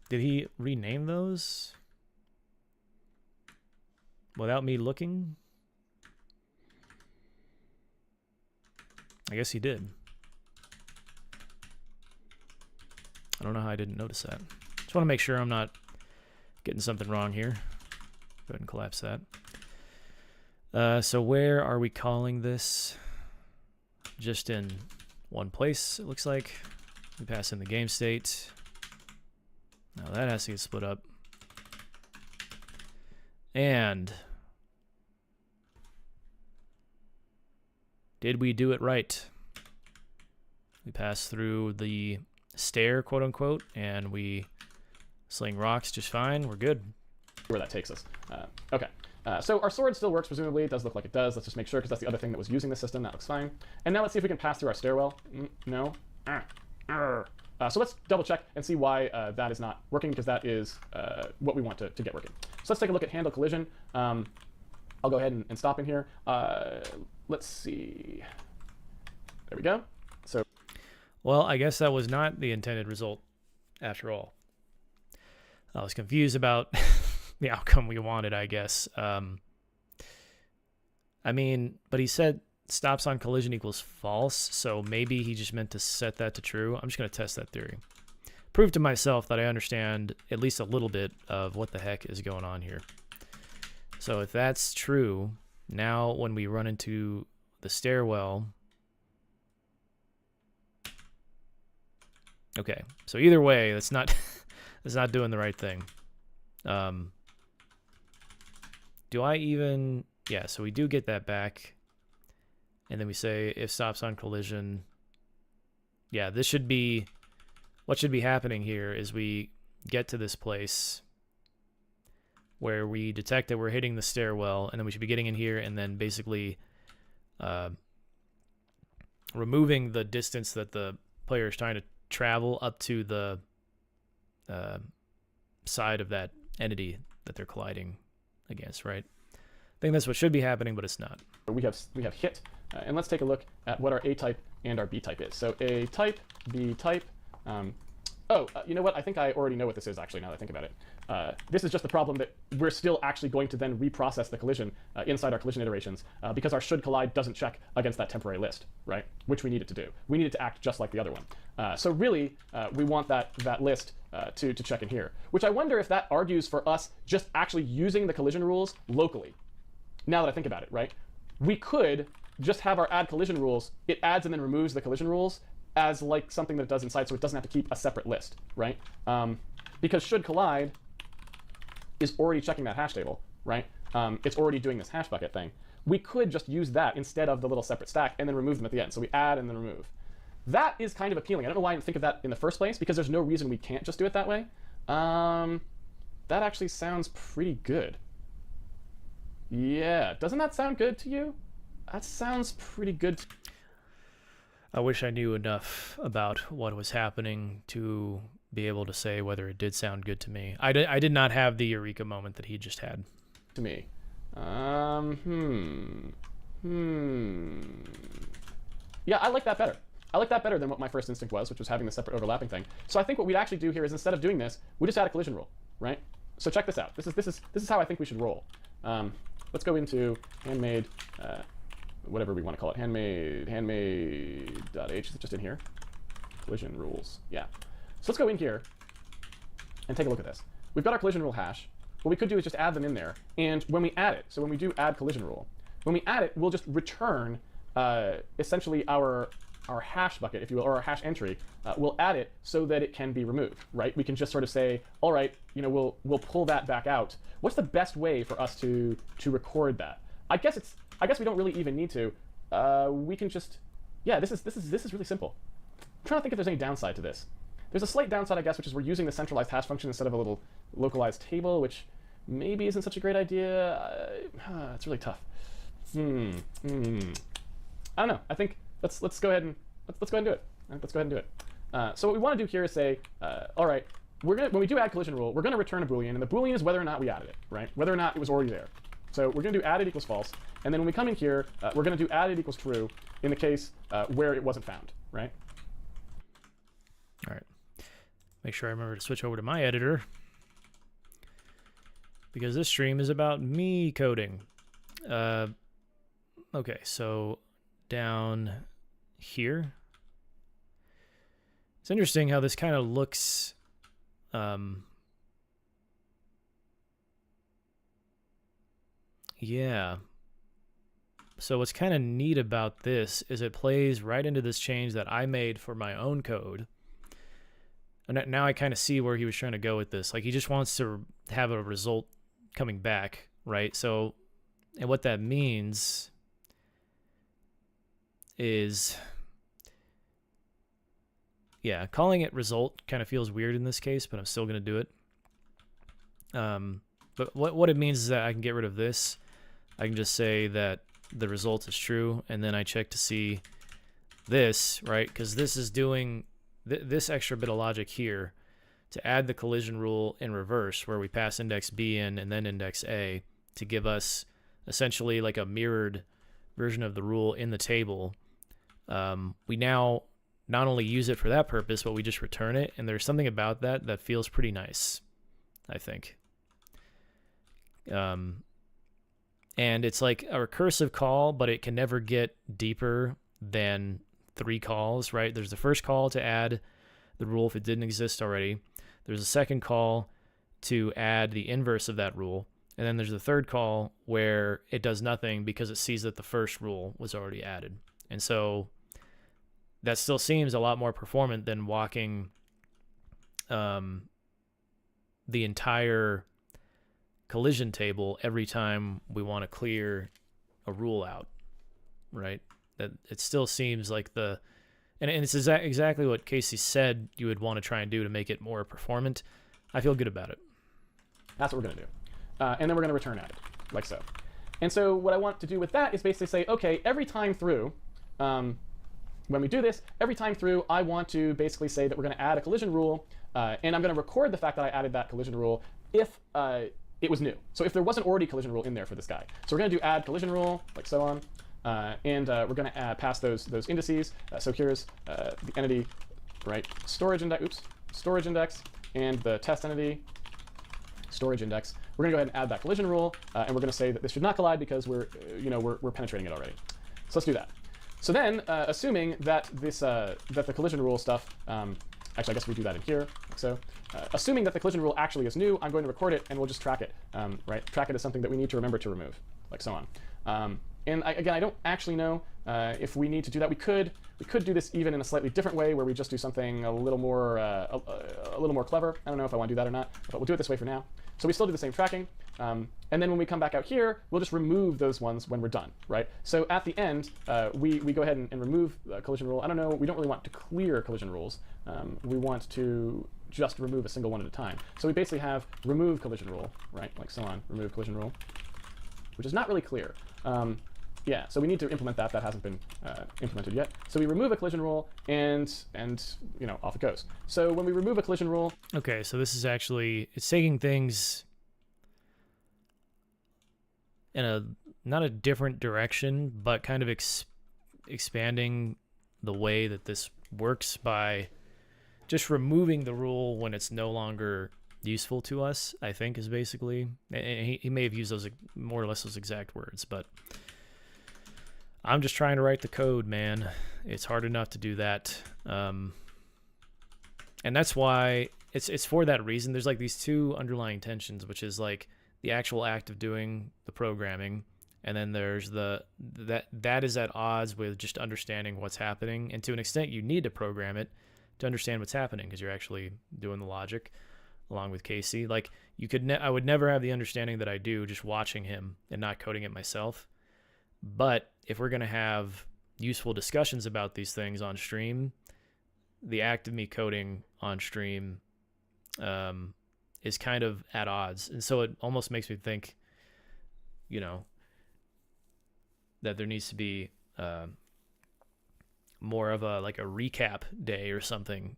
Did he rename those without me looking? I guess he did. I don't know how I didn't notice that. Just want to make sure I'm not getting something wrong here. Go ahead and collapse that. So where are we calling this? Just in one place, it looks like. We pass in the game state. Now that has to get split up. And did we do it right? We pass through the stair, quote unquote, and we sling rocks just fine. We're good. Where that takes us. Okay. So our sword still works, presumably. It does look like it does. Let's just make sure, because that's the other thing that was using the system. That looks fine. And now let's see if we can pass through our stairwell. No. So let's double check and see why that is not working, because that is what we want to get working. So let's take a look at handle collision. I'll go ahead and stop in here. Let's see. There we go. So, well, I guess that was not the intended result after all. I was confused about the outcome we wanted, I guess. I mean, but he said stops on collision equals false, so maybe he just meant to set that to true. I'm just going to test that theory. Prove to myself that I understand at least a little bit of what the heck is going on here. So if that's true, now when we run into the stairwell... Okay, so either way, that's not that's not doing the right thing. Do I even... Yeah, so we do get that back. And then we say if stops on collision. Yeah, this should be... What should be happening here is we get to this place where we detect that we're hitting the stairwell, and then we should be getting in here and then basically removing the distance that the player is trying to travel up to the side of that entity that they're colliding against, right? I think that's what should be happening, but it's not. We have hit, and let's take a look at what our A type and our B type is. So A type, B type. You know what? I think I already know what this is, actually, now that I think about it. This is just the problem that we're still actually going to then reprocess the collision inside our collision iterations because our should collide doesn't check against that temporary list, right? Which we need it to do. We need it to act just like the other one. So really, we want that list to check in here, which I wonder if that argues for us just actually using the collision rules locally. Now that I think about it, right? We could just have our add collision rules. It adds and then removes the collision rules as like something that it does inside, so it doesn't have to keep a separate list, right? Because should collide is already checking that hash table, right? It's already doing this hash bucket thing. We could just use that instead of the little separate stack and then remove them at the end. So we add and then remove. That is kind of appealing. I don't know why I didn't think of that in the first place, because there's no reason we can't just do it that way. That actually sounds pretty good. Yeah, doesn't that sound good to you? That sounds pretty good. I wish I knew enough about what was happening to be able to say whether it did sound good to me. I did not have the eureka moment that he just had. To me. Yeah, I like that better. I like that better than what my first instinct was, which was having the separate overlapping thing. So I think what we'd actually do here is, instead of doing this, we just add a collision rule, right? So check this out. This is how I think we should roll. Let's go into handmade, whatever we want to call it, handmade.h, is it just in here? Collision rules, yeah. So let's go in here and take a look at this. We've got our collision rule hash. What we could do is just add them in there. And when we add it, so when we do add collision rule, when we add it, we'll just return essentially our hash bucket, if you will, or our hash entry. We'll add it so that it can be removed, right? We can just sort of say, all right, you know, we'll pull that back out. What's the best way for us to record that? I guess we don't really even need to. We can just, yeah, this is really simple. I'm trying to think if there's any downside to this. There's a slight downside, I guess, which is we're using the centralized hash function instead of a little localized table, which maybe isn't such a great idea. It's really tough. I don't know. I think let's go ahead and do it. Let's go ahead and do it. So what we want to do here is say, all right, when we do add collision rule, we're going to return a boolean, and the boolean is whether or not we added it, right? Whether or not it was already there. So we're going to do added equals false, and then when we come in here, we're going to do added equals true in the case where it wasn't found, right? Make sure I remember to switch over to my editor, because this stream is about me coding. Okay, so down here. It's interesting how this kind of looks. Yeah. So what's kind of neat about this is it plays right into this change that I made for my own code. And now I kind of see where he was trying to go with this. Like, he just wants to have a result coming back, right? So, and what that means is, yeah, calling it result kind of feels weird in this case, but I'm still going to do it. But what it means is that I can get rid of this. I can just say that the result is true, and then I check to see this, right? Because this is doing this extra bit of logic here to add the collision rule in reverse, where we pass index B in and then index A to give us essentially like a mirrored version of the rule in the table. We now not only use it for that purpose, but we just return it, and there's something about that that feels pretty nice, I think. And it's like a recursive call, but it can never get deeper than 3 calls, right? There's the first call to add the rule if it didn't exist already. There's a second call to add the inverse of that rule. And then there's the third call where it does nothing because it sees that the first rule was already added. And so that still seems a lot more performant than walking the entire collision table every time we want to clear a rule out, right? That it still seems like and it's exactly what Casey said you would want to try and do to make it more performant. I feel good about it. That's what we're going to do. And then we're going to return added, like so. And so what I want to do with that is basically say, okay, every time through, when we do this, every time through, I want to basically say that we're going to add a collision rule, and I'm going to record the fact that I added that collision rule if it was new. So if there wasn't already collision rule in there for this guy. So we're going to do add collision rule, like so on, and we're going to pass those indices. So here's the entity, right, storage index, and the test entity, storage index. We're going to go ahead and add that collision rule, and we're going to say that this should not collide because we're penetrating it already. So let's do that. So then, assuming that that the collision rule stuff, actually, I guess we do that in here, like so. Assuming that the collision rule actually is new, I'm going to record it, and we'll just track it, right? Track it as something that we need to remember to remove, like so on. And again, I don't actually know if we need to do that. We could do this even in a slightly different way, where we just do something a little more clever. I don't know if I want to do that or not, but we'll do it this way for now. So we still do the same tracking, and then when we come back out here, we'll just remove those ones when we're done, right? So at the end, we go ahead and remove collision rule. I don't know. We don't really want to clear collision rules. We want to just remove a single one at a time. So we basically have remove collision rule, right? Like so on, remove collision rule, which is not really clear. Yeah, so we need to implement that. That hasn't been implemented yet. So we remove a collision rule, and off it goes. So when we remove a collision rule, okay, so this is actually, it's taking things in not a different direction, but kind of expanding the way that this works by just removing the rule when it's no longer useful to us, I think, is basically, and he may have used those more or less those exact words, but I'm just trying to write the code, man. It's hard enough to do that. And that's why it's for that reason. There's like these two underlying tensions, which is like the actual act of doing the programming, and then there's that is at odds with just understanding what's happening. And to an extent, you need to program it to understand what's happening because you're actually doing the logic along with Casey. Like I would never have the understanding that I do just watching him and not coding it myself. But if we're going to have useful discussions about these things on stream, the act of me coding on stream is kind of at odds. And so it almost makes me think, that there needs to be more of a recap day or something,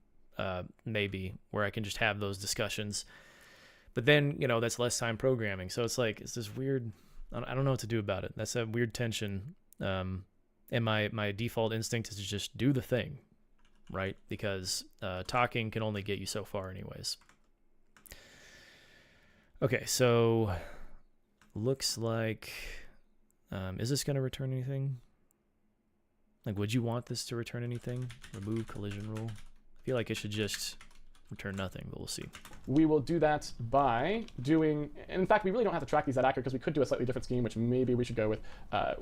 maybe, where I can just have those discussions. But then, that's less time programming. So it's like, it's this weird, I don't know what to do about it. That's a weird tension. And my default instinct is to just do the thing. right? Because talking can only get you so far anyways. Okay, so looks like, is this going to return anything? Like, would you want this to return anything? Remove collision rule. I feel like it should just return nothing, but we'll see. We will do that by doing, in fact, we really don't have to track these that accurate because we could do a slightly different scheme, which maybe we should go with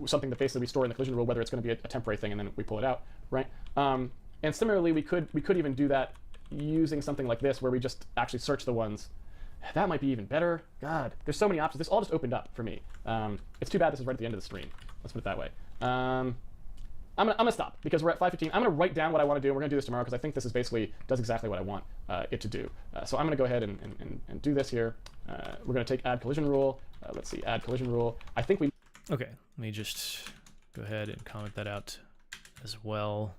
something that basically we store in the collision rule, whether it's going to be a temporary thing and then we pull it out, right? And similarly, we could even do that using something like this, where we just actually search the ones. That might be even better. God, there's so many options. This all just opened up for me. It's too bad this is right at the end of the stream. Let's put it that way. I'm gonna stop because we're at 5:15. I'm gonna write down what I want to do. We're gonna do this tomorrow because I think this is basically does exactly what I want it to do. So I'm gonna go ahead and do this here. We're gonna take add collision rule. Let's see, add collision rule. I think we. Okay, let me just go ahead and comment that out as well.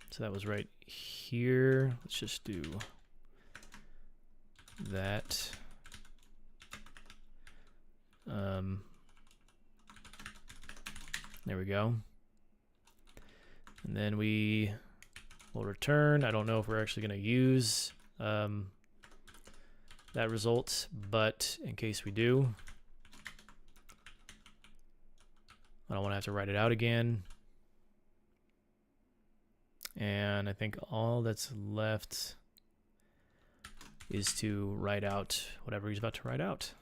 So that was right here. Let's just do that. There we go. And then we will return. I don't know if we're actually going to use that result, but in case we do, I don't want to have to write it out again. And I think all that's left is to write out whatever he's about to write out.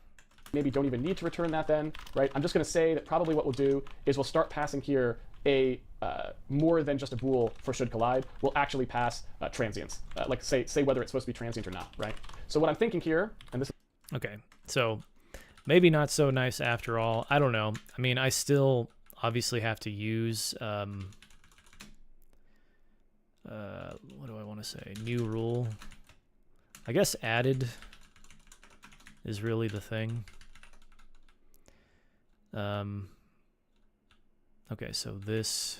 Maybe don't even need to return that then, right? I'm just going to say that probably what we'll do is we'll start passing here a more than just a bool for should collide. We'll actually pass transients, like say whether it's supposed to be transient or not, right? So what I'm thinking here, and this. Okay, so maybe not so nice after all. I don't know. I mean, I still obviously have to use what do I want to say? New rule. I guess added is really the thing. Okay, so this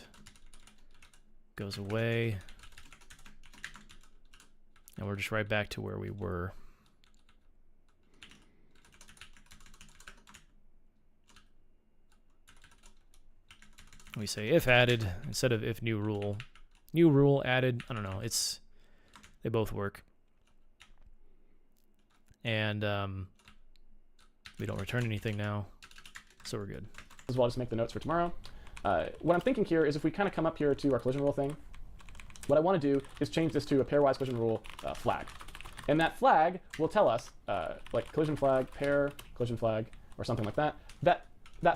goes away. And we're just right back to where we were. We say if added instead of if new rule. New rule added, I don't know, they both work. And we don't return anything now, so we're good. As well, I'll just make the notes for tomorrow. What I'm thinking here is if we kind of come up here to our collision rule thing, what I want to do is change this to a pairwise collision rule flag. And that flag will tell us, like collision flag, pair, collision flag, or something like that, that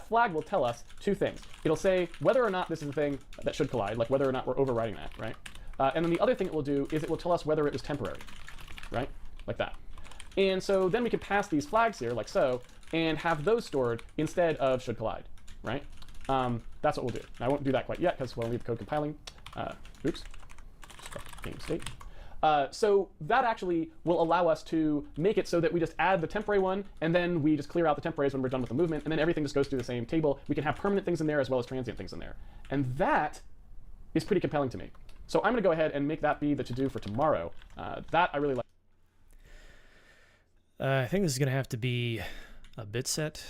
flag will tell us two things. It'll say whether or not this is a thing that should collide, like whether or not we're overriding that, right? And then the other thing it will do is it will tell us whether it was temporary, right? Like that. And so then we can pass these flags here, like so, and have those stored instead of should collide, right? That's what we'll do. Now, I won't do that quite yet because we'll leave the code compiling. Oops. Game state. So that actually will allow us to make it so that we just add the temporary one, and then we just clear out the temporaries when we're done with the movement, and then everything just goes through the same table. We can have permanent things in there as well as transient things in there. And that is pretty compelling to me. So I'm going to go ahead and make that be the to-do for tomorrow. That I really like. I think this is going to have to be a bit set,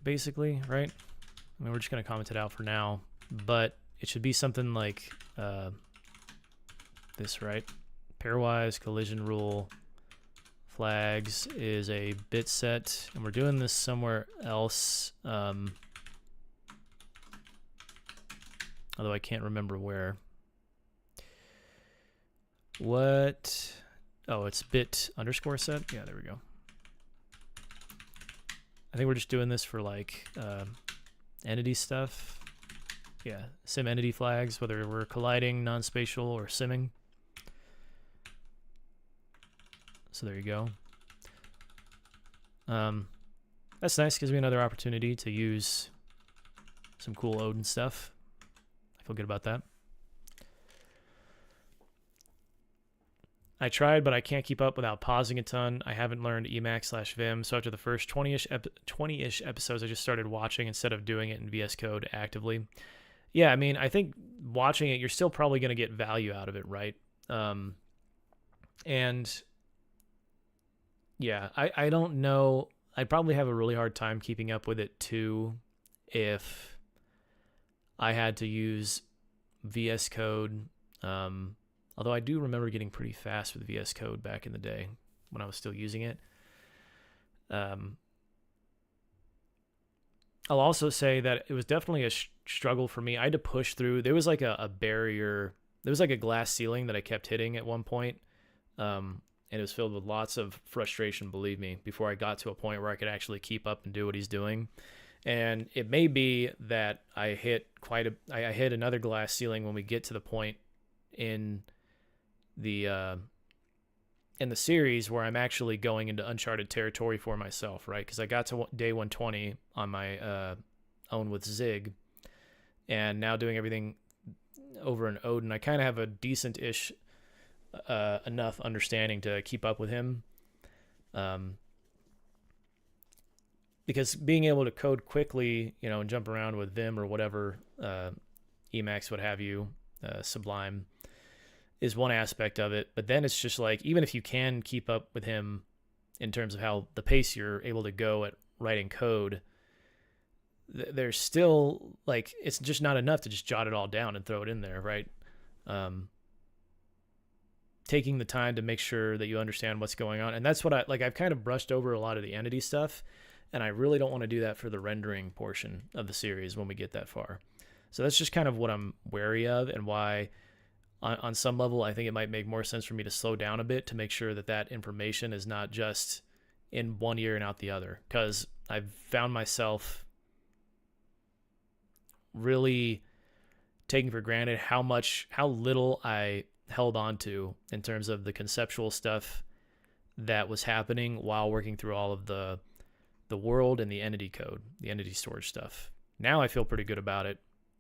basically, right? I mean, we're just going to comment it out for now, but it should be something like this, right? Pairwise collision rule flags is a bit set, and we're doing this somewhere else, although I can't remember where. What? Oh, it's bit underscore set. Yeah, there we go. I think we're just doing this for like entity stuff. Yeah, sim entity flags, whether we're colliding, non-spatial, or simming. So there you go. That's nice, gives me another opportunity to use some cool Odin stuff. I feel good about that. I tried, but I can't keep up without pausing a ton. I haven't learned Emacs/Vim, so after the first 20-ish episodes, I just started watching instead of doing it in VS Code actively. Yeah, I mean, I think watching it, you're still probably going to get value out of it, right? And yeah, I don't know. I'd probably have a really hard time keeping up with it too if I had to use VS Code. Although I do remember getting pretty fast with VS Code back in the day when I was still using it. I'll also say that it was definitely a struggle for me. I had to push through. There was like a barrier. There was like a glass ceiling that I kept hitting at one point. And it was filled with lots of frustration, believe me, before I got to a point where I could actually keep up and do what he's doing. And it may be that I hit another glass ceiling when we get to the point in the series where I'm actually going into uncharted territory for myself, right? Because I got to day 120 on my own with Zig, and now doing everything over in Odin, I kind of have a decent-ish enough understanding to keep up with him. Because being able to code quickly, and jump around with Vim or whatever, Emacs, what have you, Sublime, is one aspect of it. But then it's just like, even if you can keep up with him in terms of how the pace you're able to go at writing code, there's still, like, it's just not enough to just jot it all down and throw it in there, right? Taking the time to make sure that you understand what's going on. And that's what I've kind of brushed over a lot of the entity stuff, and I really don't want to do that for the rendering portion of the series when we get that far. So that's just kind of what I'm wary of, and why on some level I think it might make more sense for me to slow down a bit to make sure that information is not just in one ear and out the other, because I've found myself really taking for granted how little I held on to in terms of the conceptual stuff that was happening while working through all of the world and the entity code, the entity storage stuff. Now I feel pretty good about it,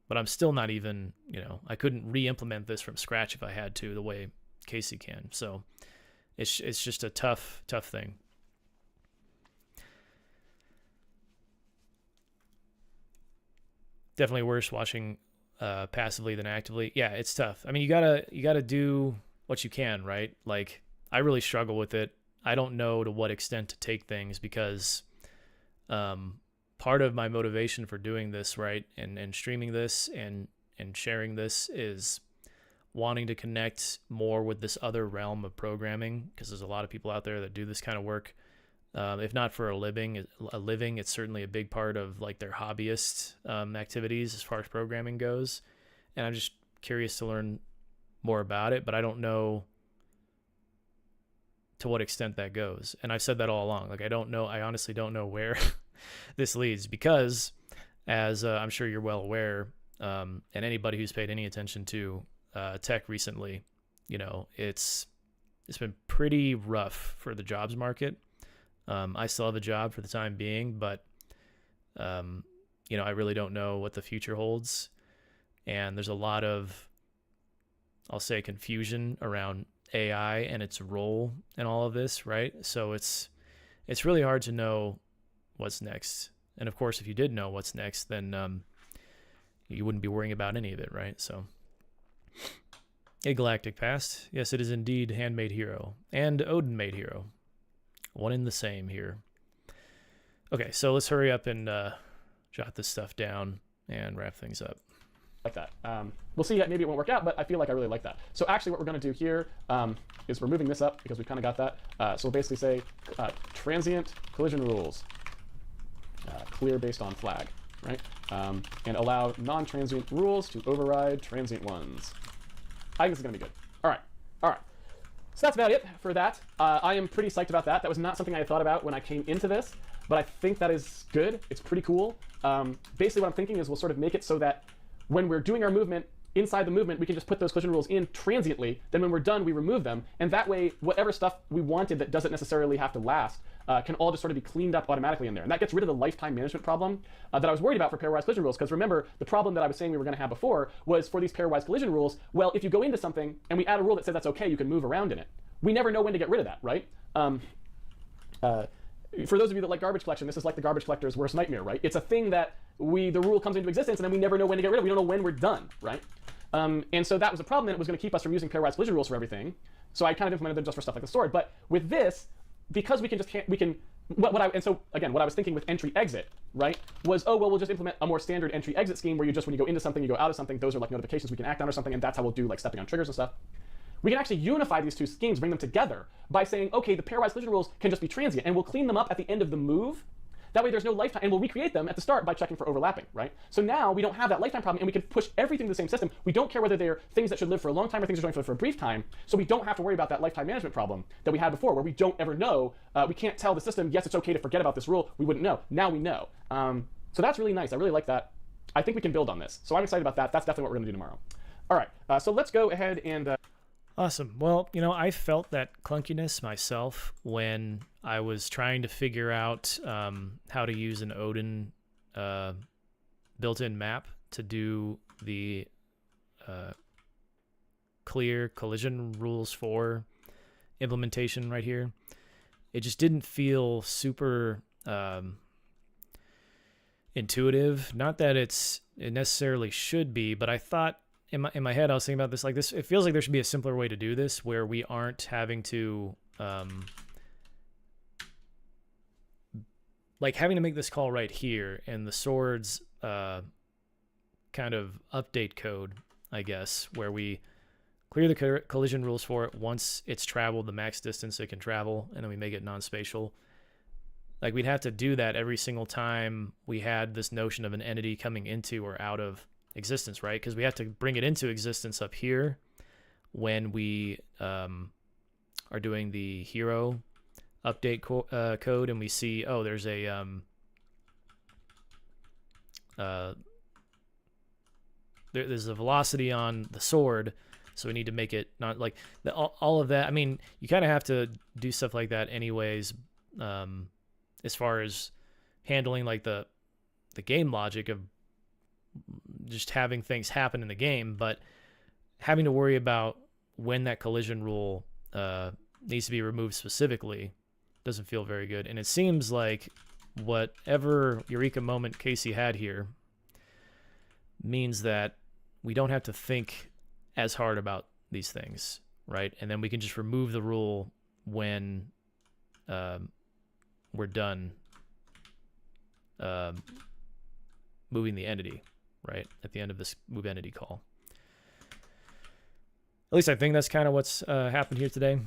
but I'm still not even, I couldn't re-implement this from scratch if I had to, the way Casey can. So it's just a tough thing. Definitely worse watching passively than actively. Yeah, it's tough. I mean, you gotta do what you can, right? Like, I really struggle with it. I don't know to what extent to take things, because part of my motivation for doing this, right, and streaming this and sharing this is wanting to connect more with this other realm of programming, because there's a lot of people out there that do this kind of work. If not for a living, it's certainly a big part of like their hobbyist activities as far as programming goes. And I'm just curious to learn more about it, but I don't know to what extent that goes. And I've said that all along. Like, I honestly don't know where this leads, because as I'm sure you're well aware, and anybody who's paid any attention to tech recently, it's been pretty rough for the jobs market. I still have a job for the time being, but, I really don't know what the future holds. And there's a lot of, I'll say, confusion around AI and its role in all of this, right? So it's really hard to know what's next. And of course, if you did know what's next, then you wouldn't be worrying about any of it, right? So, a galactic past. Yes, it is indeed Handmade Hero and Odinmade Hero. One in the same here. Okay, so let's hurry up and jot this stuff down and wrap things up. Like that. We'll see. Maybe it won't work out, but I feel like I really like that. So actually what we're going to do here is we're moving this up because we've kind of got that. So we'll basically say transient collision rules, clear based on flag, right? And allow non-transient rules to override transient ones. I think this is going to be good. All right. So that's about it for that. I am pretty psyched about that. That was not something I had thought about when I came into this, but I think that is good. It's pretty cool. Basically what I'm thinking is we'll sort of make it so that when we're doing our movement, inside the movement, we can just put those collision rules in transiently. Then when we're done, we remove them. And that way, whatever stuff we wanted that doesn't necessarily have to last can all just sort of be cleaned up automatically in there. And that gets rid of the lifetime management problem that I was worried about for pairwise collision rules. Because remember, the problem that I was saying we were going to have before was for these pairwise collision rules, well, if you go into something and we add a rule that says that's okay, you can move around in it. We never know when to get rid of that, right? For those of you that like garbage collection, this is like the garbage collector's worst nightmare, right? It's a thing that the rule comes into existence and then we never know when to get rid of it. We don't know when we're done, right? And so that was a problem, and it was going to keep us from using pairwise collision rules for everything. So I kind of implemented them just for stuff like the sword. But with this, because we can And so again, what I was thinking with entry exit, right, was, oh well, we'll just implement a more standard entry exit scheme where you just, when you go into something, you go out of something. Those are like notifications we can act on or something, and that's how we'll do like stepping on triggers and stuff. We can actually unify these two schemes, bring them together by saying, okay, the pairwise collision rules can just be transient, and we'll clean them up at the end of the move. That way there's no lifetime, and we'll recreate them at the start by checking for overlapping, right? So now we don't have that lifetime problem, and we can push everything to the same system. We don't care whether they're things that should live for a long time or things that should live for a brief time, so we don't have to worry about that lifetime management problem that we had before, where we don't ever know. We can't tell the system, yes, it's okay to forget about this rule. We wouldn't know. Now we know. So that's really nice. I really like that. I think we can build on this. So I'm excited about that. That's definitely what we're going to do tomorrow. All right, so let's go ahead and... Awesome. Well, I felt that clunkiness myself when I was trying to figure out how to use an Odin built-in map to do the clear collision rules for implementation right here. It just didn't feel super intuitive. Not that it necessarily should be, but I thought in my head, I was thinking about this like this. It feels like there should be a simpler way to do this where we aren't having to having to make this call right here, and the swords kind of update code, I guess, where we clear the collision rules for it once it's traveled the max distance it can travel, and then we make it non-spatial. Like, we'd have to do that every single time we had this notion of an entity coming into or out of existence, right? Because we have to bring it into existence up here when we are doing the hero update code, and we see, oh, there's a there's a velocity on the sword, so we need to make it not like all of that. I mean, you kind of have to do stuff like that anyways, as far as handling like the game logic of just having things happen in the game, but having to worry about when that collision rule needs to be removed specifically doesn't feel very good. And it seems like whatever eureka moment Casey had here means that we don't have to think as hard about these things, right? And then we can just remove the rule when we're done moving the entity, right, at the end of this move entity call. At least I think that's kind of what's happened here today.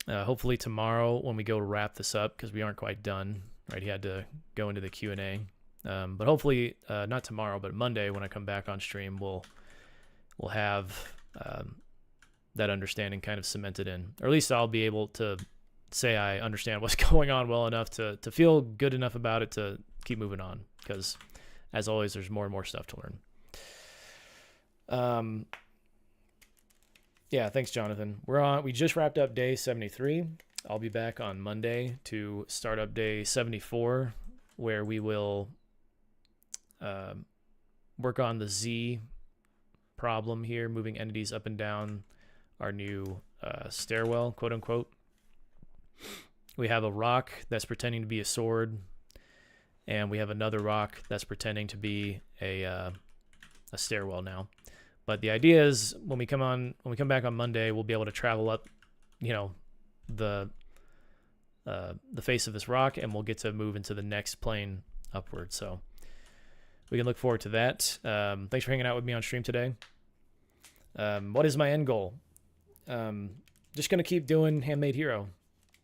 Hopefully tomorrow when we go to wrap this up, because we aren't quite done, right? He had to go into the Q&A. But hopefully, not tomorrow, but Monday when I come back on stream, we'll have that understanding kind of cemented in. Or at least I'll be able to say I understand what's going on well enough to feel good enough about it to keep moving on. Because, as always, there's more and more stuff to learn. Yeah, thanks, Jonathan. We just wrapped up day 73. I'll be back on Monday to start up day 74, where we will work on the Z problem here, moving entities up and down our new stairwell, quote unquote. We have a rock that's pretending to be a sword, and we have another rock that's pretending to be a stairwell now. But the idea is when we come back on Monday, we'll be able to travel up, the face of this rock, and we'll get to move into the next plane upward. So we can look forward to that. Thanks for hanging out with me on stream today. What is my end goal? Just going to keep doing Handmade Hero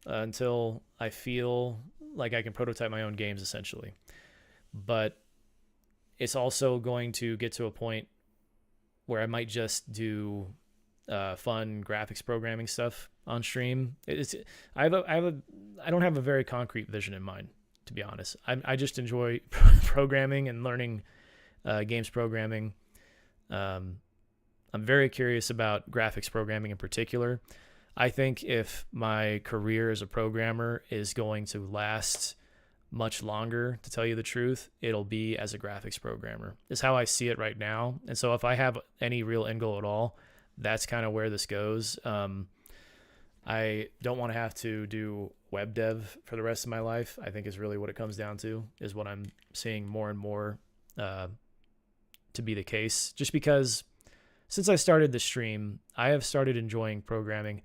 until I feel like I can prototype my own games, essentially. But it's also going to get to a point where I might just do fun graphics programming stuff on stream. I don't have a very concrete vision in mind, to be honest. I just enjoy programming and learning games programming. I'm very curious about graphics programming in particular. I think if my career as a programmer is going to last much longer, to tell you the truth, it'll be as a graphics programmer, is how I see it right now. And so if I have any real end goal at all, that's kind of where this goes. I don't want to have to do web dev for the rest of my life, I think is really what it comes down to, is what I'm seeing more and more to be the case. Just because since I started the stream, I have started enjoying programming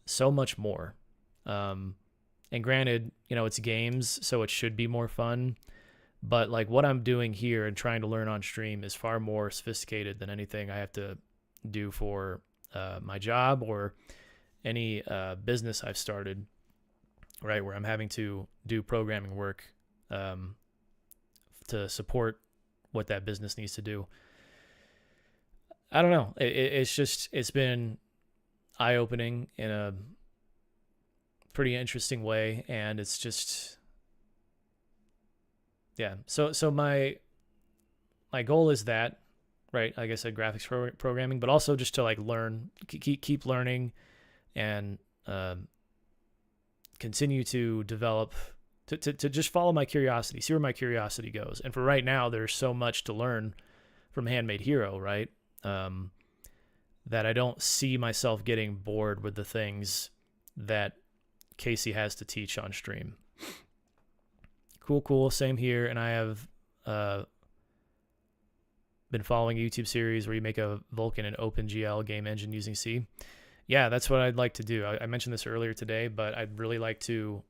so much more. And granted, it's games, so it should be more fun. But like what I'm doing here and trying to learn on stream is far more sophisticated than anything I have to do for my job or any business I've started, right? Where I'm having to do programming work to support what that business needs to do. I don't know. It's been eye-opening in a pretty interesting way, and it's just, yeah. So my goal is that, right? Like I said, graphics programming, but also just to like learn, keep learning, and continue to develop, to just follow my curiosity, see where my curiosity goes. And for right now, there's so much to learn from Handmade Hero, right? That I don't see myself getting bored with the things that Casey has to teach on stream. Cool. Same here. And I have been following a YouTube series where you make a Vulkan and OpenGL game engine using C. Yeah, that's what I'd like to do. I mentioned this earlier today, but I'd really like to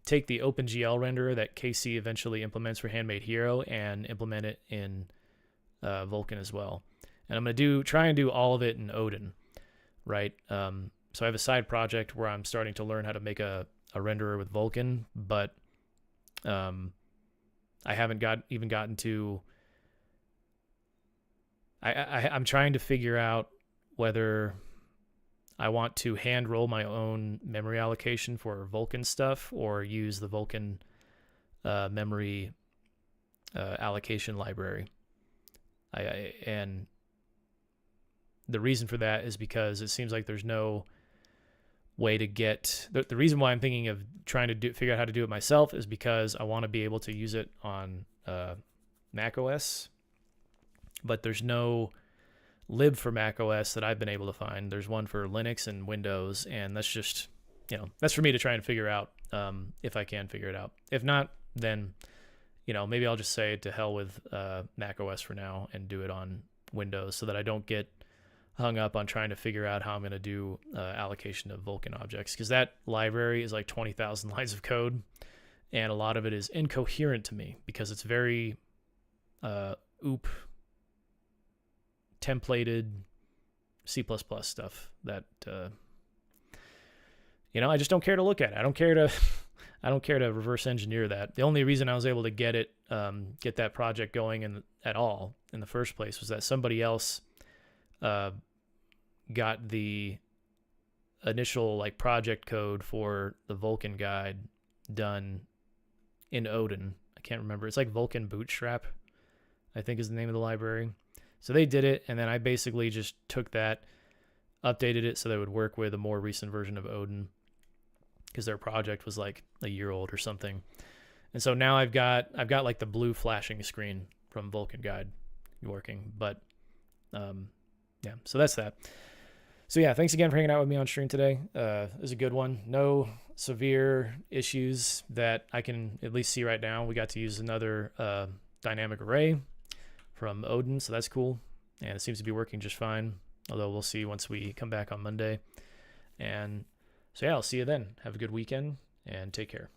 take the OpenGL renderer that Casey eventually implements for Handmade Hero and implement it in Vulkan as well. And I'm going to try and do all of it in Odin, right? So I have a side project where I'm starting to learn how to make a renderer with Vulkan, but I haven't gotten to. I'm trying to figure out whether I want to hand roll my own memory allocation for Vulkan stuff or use the Vulkan memory allocation library. And the reason for that is because it seems like there's no way to get the reason why I'm thinking of trying to figure out how to do it myself is because I want to be able to use it on Mac OS, but there's no lib for Mac OS that I've been able to find. There's one for Linux and Windows, and that's just, that's for me to try and figure out if I can figure it out. If not, then, maybe I'll just say to hell with Mac OS for now and do it on Windows so that I don't get hung up on trying to figure out how I'm going to do allocation of Vulkan objects, because that library is like 20,000 lines of code, and a lot of it is incoherent to me because it's very templated C++ stuff that I just don't care to look at. I don't care to reverse engineer that. The only reason I was able to get that project going at all in the first place was that somebody else got the initial project code for the Vulkan guide done in Odin. I can't remember. It's like Vulkan Bootstrap, I think is the name of the library. So they did it, and then I basically just took that, updated it so that it would work with a more recent version of Odin, because their project was like a year old or something. And so now I've got like the blue flashing screen from Vulkan guide working. But yeah, so that's that. So yeah, thanks again for hanging out with me on stream today. It was a good one. No severe issues that I can at least see right now. We got to use another dynamic array from Odin, so that's cool. And it seems to be working just fine, although we'll see once we come back on Monday. And so yeah, I'll see you then. Have a good weekend and take care.